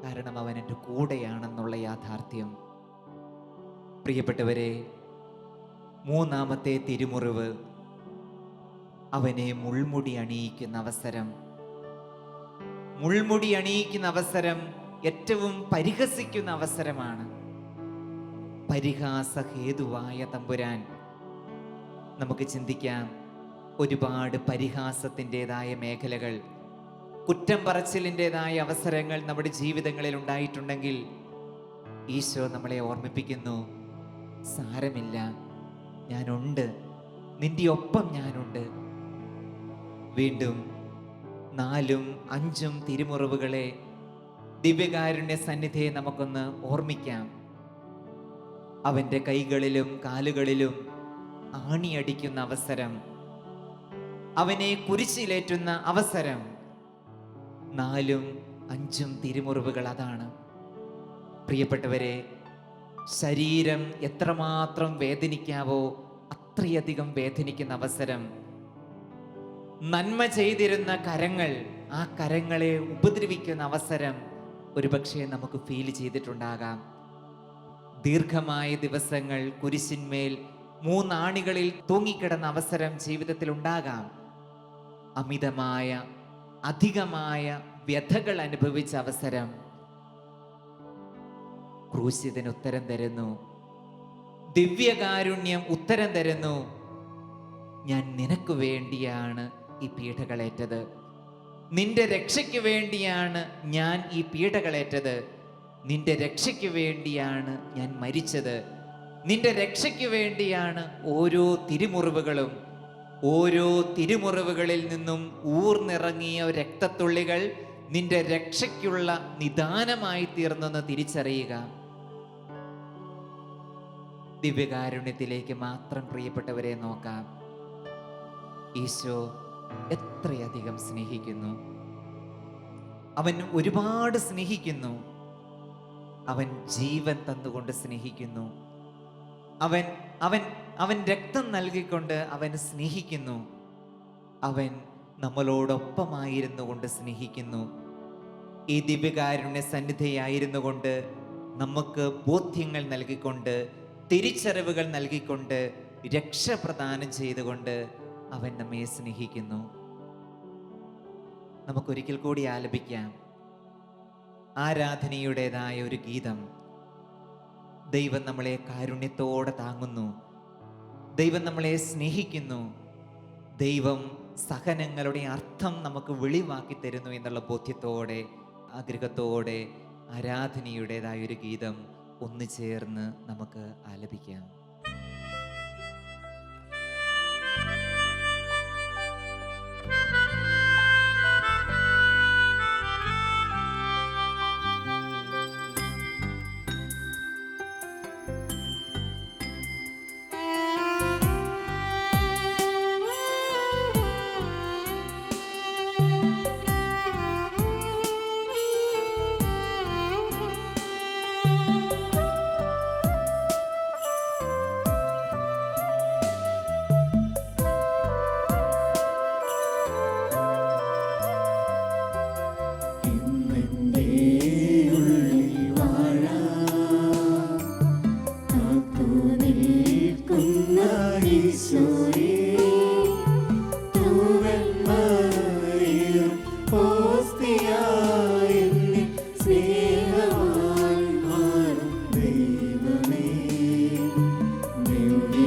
കാരണം അവൻ എൻ്റെ കൂടെയാണെന്നുള്ള യാഥാർത്ഥ്യം. പ്രിയപ്പെട്ടവരെ, മൂന്നാമത്തെ തിരുമുറിവ് അവനെ മുൾമുടി അണിയിക്കുന്ന അവസരം. മുൾമുടി അണിയിക്കുന്ന അവസരം ഏറ്റവും പരിഹസിക്കുന്ന അവസരമാണ്. പരിഹാസഹേതുവായ തമ്പുരാൻ. നമുക്ക് ചിന്തിക്കാം, ഒരുപാട് പരിഹാസത്തിൻ്റെതായ മേഖലകൾ, കുറ്റം പറച്ചിലിൻ്റെതായ അവസരങ്ങൾ നമ്മുടെ ജീവിതങ്ങളിൽ ഉണ്ടായിട്ടുണ്ടെങ്കിൽ ഈശോ നമ്മളെ ഓർമ്മിപ്പിക്കുന്നു, സാരമില്ല, ഞാനുണ്ട്, നിന്റെ ഒപ്പം ഞാനുണ്ട്. വീണ്ടും 4ഉം 5ഉം തിരുമുറിവുകളെ ദിവ്യകാരുണ്യ സന്നിധിയെ നമുക്കൊന്ന് ഓർമ്മിക്കാം. അവൻ്റെ കൈകളിലും കാലുകളിലും ആണിയടിക്കുന്ന അവസരം, അവനെ കുരിശിലേറ്റുന്ന അവസരം. 4ഉം 5ഉം തിരുമുറിവുകൾ അതാണ്. പ്രിയപ്പെട്ടവരെ, ശരീരം എത്രമാത്രം വേദനിക്കാവോ അത്രയധികം വേദനിക്കുന്ന അവസരം. നന്മ ചെയ്തിരുന്ന കരങ്ങൾ, ആ കരങ്ങളെ ഉപദ്രവിക്കുന്ന അവസരം ഒരുപക്ഷെ നമുക്ക് ഫീൽ ചെയ്തിട്ടുണ്ടാകാം. ദീർഘമായ ദിവസങ്ങൾ കുരിശിന്മേൽ 3 ആണികളിൽ തൂങ്ങിക്കിടന്ന അവസരം ജീവിതത്തിൽ ഉണ്ടാകാം. അമിതമായ, അധികമായ വ്യഥകൾ അനുഭവിച്ച അവസരം. ക്രൂശിതൻ ഉത്തരം തരുന്നു, ദിവ്യകാരുണ്യം ഉത്തരം തരുന്നു, ഞാൻ നിനക്ക് വേണ്ടിയാണ് ഈ പീഡകളേറ്റത്, നിന്റെ രക്ഷയ്ക്ക് വേണ്ടിയാണ് ഞാൻ ഈ പീഡകളേറ്റത്, നിന്റെ രക്ഷയ്ക്ക് വേണ്ടിയാണ് ഞാൻ മരിച്ചത്, നിന്റെ രക്ഷയ്ക്ക് വേണ്ടിയാണ് ഓരോ തിരുമുറിവുകളും. ഓരോ തിരുമുറിവുകളിൽ നിന്നും ഊർന്നിറങ്ങിയ രക്തത്തുള്ളികൾ നിന്റെ രക്ഷയ്ക്കുള്ള നിദാനമായി തീർന്നെന്ന് തിരിച്ചറിയുക. ദിവ്യകാരുണ്യത്തിലേക്ക് മാത്രം പ്രിയപ്പെട്ടവരെ നോക്കാം. ഈശോ എത്രയധികം സ്നേഹിക്കുന്നു. അവൻ ഒരുപാട് സ്നേഹിക്കുന്നു. അവൻ ജീവൻ തന്നുകൊണ്ട് സ്നേഹിക്കുന്നു. അവൻ അവൻ അവൻ രക്തം നൽകിക്കൊണ്ട് അവൻ സ്നേഹിക്കുന്നു. അവൻ നമ്മളോടൊപ്പമായിരുന്നു കൊണ്ട് സ്നേഹിക്കുന്നു. ഈ ദിവ്യകാരുണ്യ സന്നിധിയായിരുന്നു കൊണ്ട് നമുക്ക് ബോധ്യങ്ങൾ നൽകിക്കൊണ്ട്, തിരിച്ചറിവുകൾ നൽകിക്കൊണ്ട്, രക്ഷ പ്രദാനം ചെയ്തുകൊണ്ട് അവൻ നമ്മെ സ്നേഹിക്കുന്നു. നമുക്കൊരിക്കൽ കൂടി ആലപിക്കാം ആരാധനയുടേതായ ഒരു ഗീതം. ദൈവം നമ്മളെ കാരുണ്യത്തോടെ താങ്ങുന്നു. ദൈവം നമ്മളെ സ്നേഹിക്കുന്നു. ദൈവം സഹനങ്ങളുടെ അർത്ഥം നമുക്ക് വെളിവാക്കി തരുന്നു എന്നുള്ള ബോധ്യത്തോടെ, ആഗ്രഹത്തോടെ ആരാധനയുടേതായ ഒരു ഗീതം ഒന്നു ചേർന്ന് നമുക്ക് ആലപിക്കാം. എന്നെൻ്റെ ഉള്ളിൽ വാഴാൻ കാത്തു നിൽക്കുന്ന ഈശോയേ, തൂവെണ്മയേറും ഓസ്തിയായി എന്നിൽ സ്നേഹമായി മാറും ദൈവമേ, ദിവ്യകാരുണ്യരൂപമേ.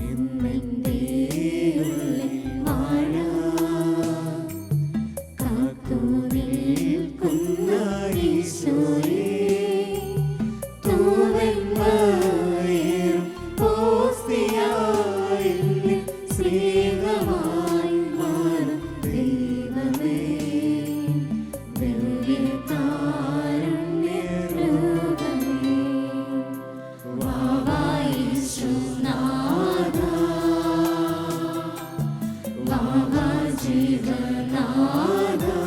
എന്നെൻ്റെ ഉള്ളിൽ വാഴാൻ കാത്തു നിൽക്കുന്ന ഈശോയേ, തൂവെണ്മയേറും ഓസ്തിയായി എന്നിൽ സ്നേഹമായി മാറും ദൈവമേ, ദിവ്യകാരുണ്യരൂപമേ. വാവാ യേശുനാഥാ, വാവാ ജീവനാഥാ,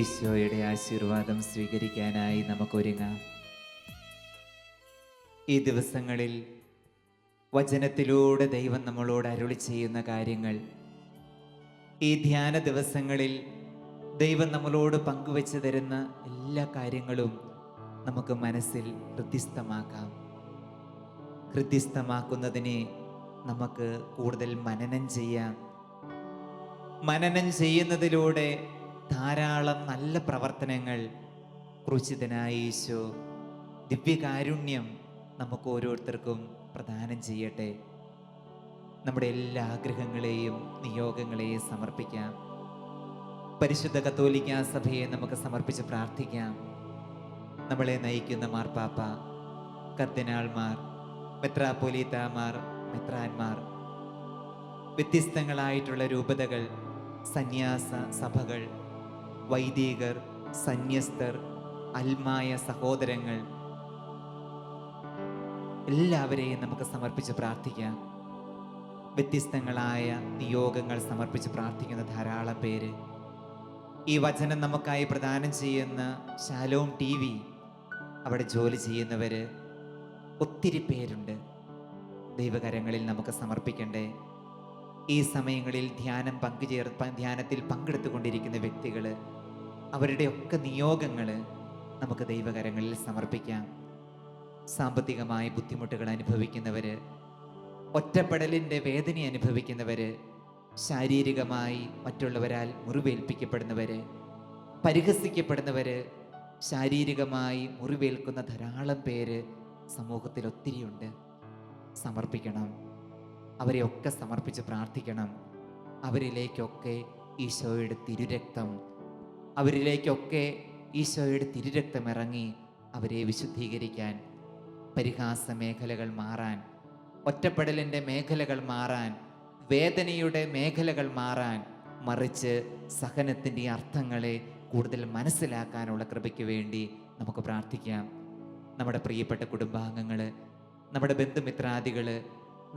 ഈശോയുടെ ആശീർവാദം സ്വീകരിക്കാനായി നമുക്കൊരുങ്ങാം. ഈ ദിവസങ്ങളിൽ വചനത്തിലൂടെ ദൈവം നമ്മളോട് അരുളി ചെയ്യുന്ന കാര്യങ്ങൾ, ഈ ധ്യാന ദിവസങ്ങളിൽ ദൈവം നമ്മളോട് പങ്കുവെച്ച് തരുന്ന എല്ലാ കാര്യങ്ങളും നമുക്ക് മനസ്സിൽ ഹൃദ്യസ്ഥമാക്കാം. ഹൃദ്യസ്ഥമാക്കുന്നതിനെ നമുക്ക് കൂടുതൽ മനനം ചെയ്യാം. മനനം ചെയ്യുന്നതിലൂടെ ധാരാളം നല്ല പ്രവർത്തനങ്ങൾ ക്രൂശിതനായ ഈശോ ദിവ്യകാരുണ്യം നമുക്ക് ഓരോരുത്തർക്കും പ്രദാനം ചെയ്യട്ടെ. നമ്മുടെ എല്ലാ ആഗ്രഹങ്ങളെയും നിയോഗങ്ങളെയും സമർപ്പിക്കാം. പരിശുദ്ധ കത്തോലിക്കാ സഭയെ നമുക്ക് സമർപ്പിച്ച് പ്രാർത്ഥിക്കാം. നമ്മളെ നയിക്കുന്ന മാർപ്പാപ്പ, കർദിനാൾമാർ, മെത്രാപ്പൊലീത്താമാർ, മെത്രാന്മാർ, വ്യത്യസ്തങ്ങളായിട്ടുള്ള രൂപതകൾ, സന്യാസ സഭകൾ, വൈദികർ, സന്യസ്തർ, അൽമായ സഹോദരങ്ങൾ, എല്ലാവരെയും നമുക്ക് സമർപ്പിച്ച് പ്രാർത്ഥിക്കാം. വ്യത്യസ്തങ്ങളായ നിയോഗങ്ങൾ സമർപ്പിച്ച് പ്രാർത്ഥിക്കുന്ന ധാരാളം പേര്. ഈ വചനം നമുക്കായി പ്രദാനം ചെയ്യുന്ന ശാലോം TV, അവിടെ ജോലി ചെയ്യുന്നവര് ഒത്തിരി പേരുണ്ട്. ദൈവകരങ്ങളിൽ നമുക്ക് സമർപ്പിക്കണ്ടേ. ഈ സമയങ്ങളിൽ ധ്യാനത്തിൽ പങ്കെടുത്തുകൊണ്ടിരിക്കുന്ന വ്യക്തികൾ, അവരുടെയൊക്കെ നിയോഗങ്ങൾ നമുക്ക് ദൈവകരങ്ങളിൽ സമർപ്പിക്കാം. സാമ്പത്തികമായ ബുദ്ധിമുട്ടുകൾ അനുഭവിക്കുന്നവര്, ഒറ്റപ്പെടലിൻ്റെ വേദന അനുഭവിക്കുന്നവര്, ശാരീരികമായി മറ്റുള്ളവരാൽ മുറിവേൽപ്പിക്കപ്പെടുന്നവര്, പരിഹസിക്കപ്പെടുന്നവര്, ശാരീരികമായി മുറിവേൽക്കുന്ന ധാരാളം പേര് സമൂഹത്തിൽ ഒത്തിരിയുണ്ട്. സമർപ്പിക്കണം. അവരെയൊക്കെ സമർപ്പിച്ച് പ്രാർത്ഥിക്കണം. അവരിലേക്കൊക്കെ ഈശോയുടെ തിരുരക്തം ഇറങ്ങി അവരെ വിശുദ്ധീകരിക്കാൻ, പരിഹാസ മേഖലകൾ മാറാൻ, ഒറ്റപ്പെടലിൻ്റെ മേഖലകൾ മാറാൻ, വേദനയുടെ മേഖലകൾ മാറാൻ, മറിച്ച് സഹനത്തിൻ്റെ അർത്ഥങ്ങളെ കൂടുതൽ മനസ്സിലാക്കാനുള്ള കൃപയ്ക്ക് വേണ്ടി നമുക്ക് പ്രാർത്ഥിക്കാം. നമ്മുടെ പ്രിയപ്പെട്ട കുടുംബാംഗങ്ങൾ, നമ്മുടെ ബന്ധുമിത്രാദികൾ,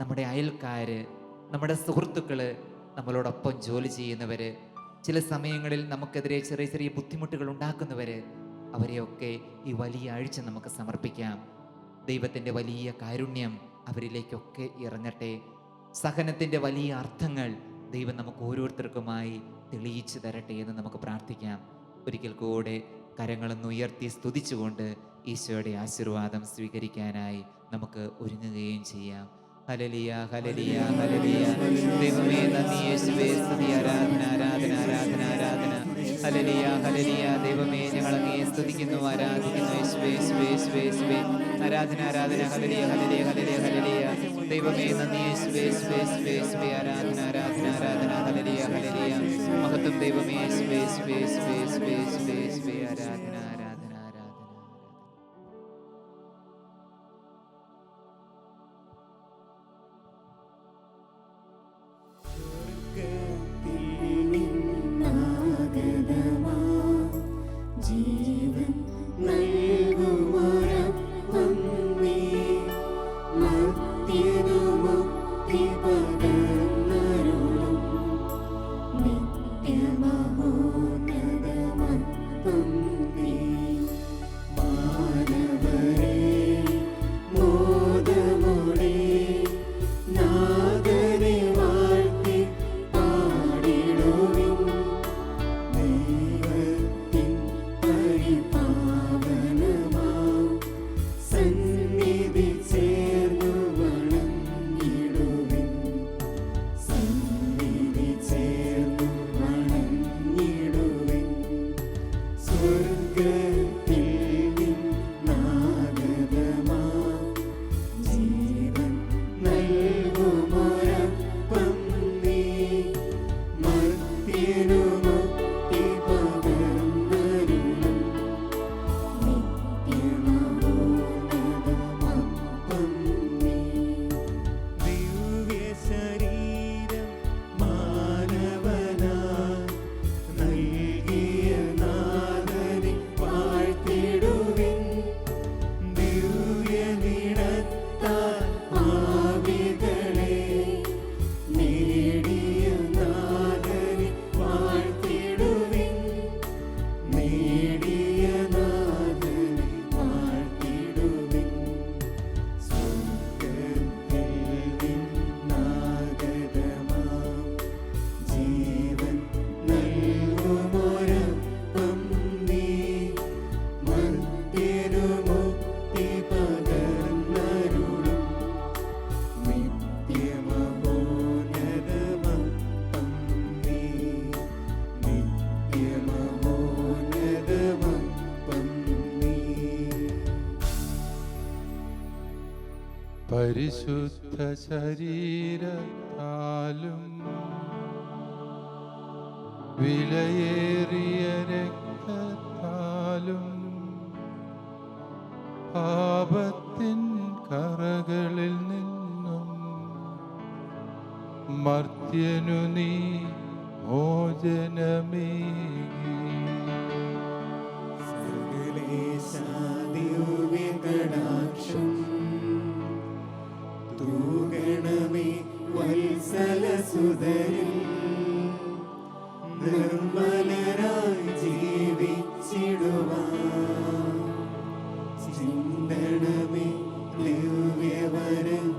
നമ്മുടെ അയൽക്കാർ, നമ്മുടെ സുഹൃത്തുക്കൾ, നമ്മളോടൊപ്പം ജോലി ചെയ്യുന്നവർ, ചില സമയങ്ങളിൽ നമുക്കെതിരെ ചെറിയ ചെറിയ ബുദ്ധിമുട്ടുകൾ ഉണ്ടാക്കുന്നവർ, അവരെയൊക്കെ ഈ വലിയ ആഴ്ച നമുക്ക് സമർപ്പിക്കാം. ദൈവത്തിൻ്റെ വലിയ കാരുണ്യം അവരിലേക്കൊക്കെ ഇറങ്ങട്ടെ. സഹനത്തിൻ്റെ വലിയ അർത്ഥങ്ങൾ ദൈവം നമുക്ക് ഓരോരുത്തർക്കുമായി തെളിയിച്ചു തരട്ടെ എന്ന് നമുക്ക് പ്രാർത്ഥിക്കാം. ഒരിക്കൽ കൂടെ കരങ്ങളൊന്ന് ഉയർത്തി സ്തുതിച്ചുകൊണ്ട് ഈശോയുടെ ആശീർവാദം സ്വീകരിക്കാനായി നമുക്ക് ഒരുങ്ങുകയും ചെയ്യാം. ഹല്ലേലൂയ, ഹല്ലേലൂയ, ഹല്ലേലൂയ. ദൈവമേ നന്ദി, യേശുവേ സ്തുതി, ആരാധന, ആരാധന, ആരാധന, ആരാധന. Hallelujah, hallelujah. ദൈവമേ ഞങ്ങൾ അങ്ങയെ സ്തുതിക്കുന്നു, ആരാധിക്കുന്നു. യേശുവേ, യേശുവേ, യേശുവേ, യേശുവേ. ആരാധന, ആരാധന. ഹല്ലേലൂയ, ഹല്ലേലൂയ, ഹല്ലേലൂയ, ഹല്ലേലൂയ. ദൈവമേ നന്ദി, യേശുവേ, യേശുവേ, യേശുവേ, യേശുവേ. ആരാധന, ആരാധന, ആരാധന. Hallelujah, hallelujah. മഹത്വം ദൈവമേ, യേശുവേ, യേശുവേ, യേശുവേ, യേശുവേ, യേശുവേ, യേശുവേ. ആരാധന, ആരാധന, ആരാധന. ജീവൻ നൽകുമൊരപ്പം നീ, മർത്യനു മുക്തി പകർന്നരുളും നിത്യമഹോന്നതമപ്പം നീ. പരിശുദ്ധ ശരീരത്താലും വിലയേറിയ രക്തത്താലും പാപത്തിൻ കറകളിൽ നിന്നും മർത്യനു നീ മോചനമേകി. സകലേശാദിവ്യകടാക്ഷം തൂകണമേ വത്സലസുതരിൽ നിർമ്മലരായി ജീവിച്ചിടുവാൻ ചിന്തണമേ ദിവ്യവരങ്ങൾ.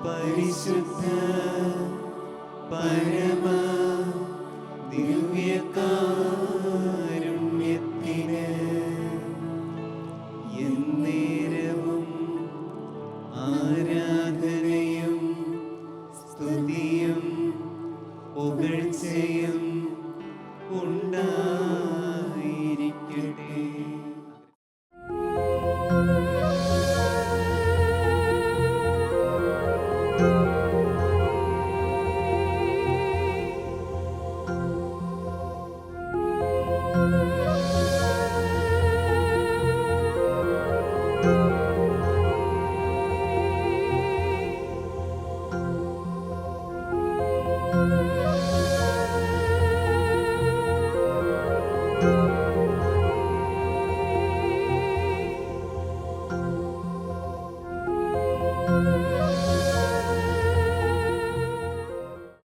പരിശുദ്ധ പരമ ദിവ്യകാരുണ്യത്തിന് എന്നേരവും ആരാധനയും സ്തുതിയും പുകഴ്ചയും ഉണ്ടായിരിക്കട്ടെ. Thank you.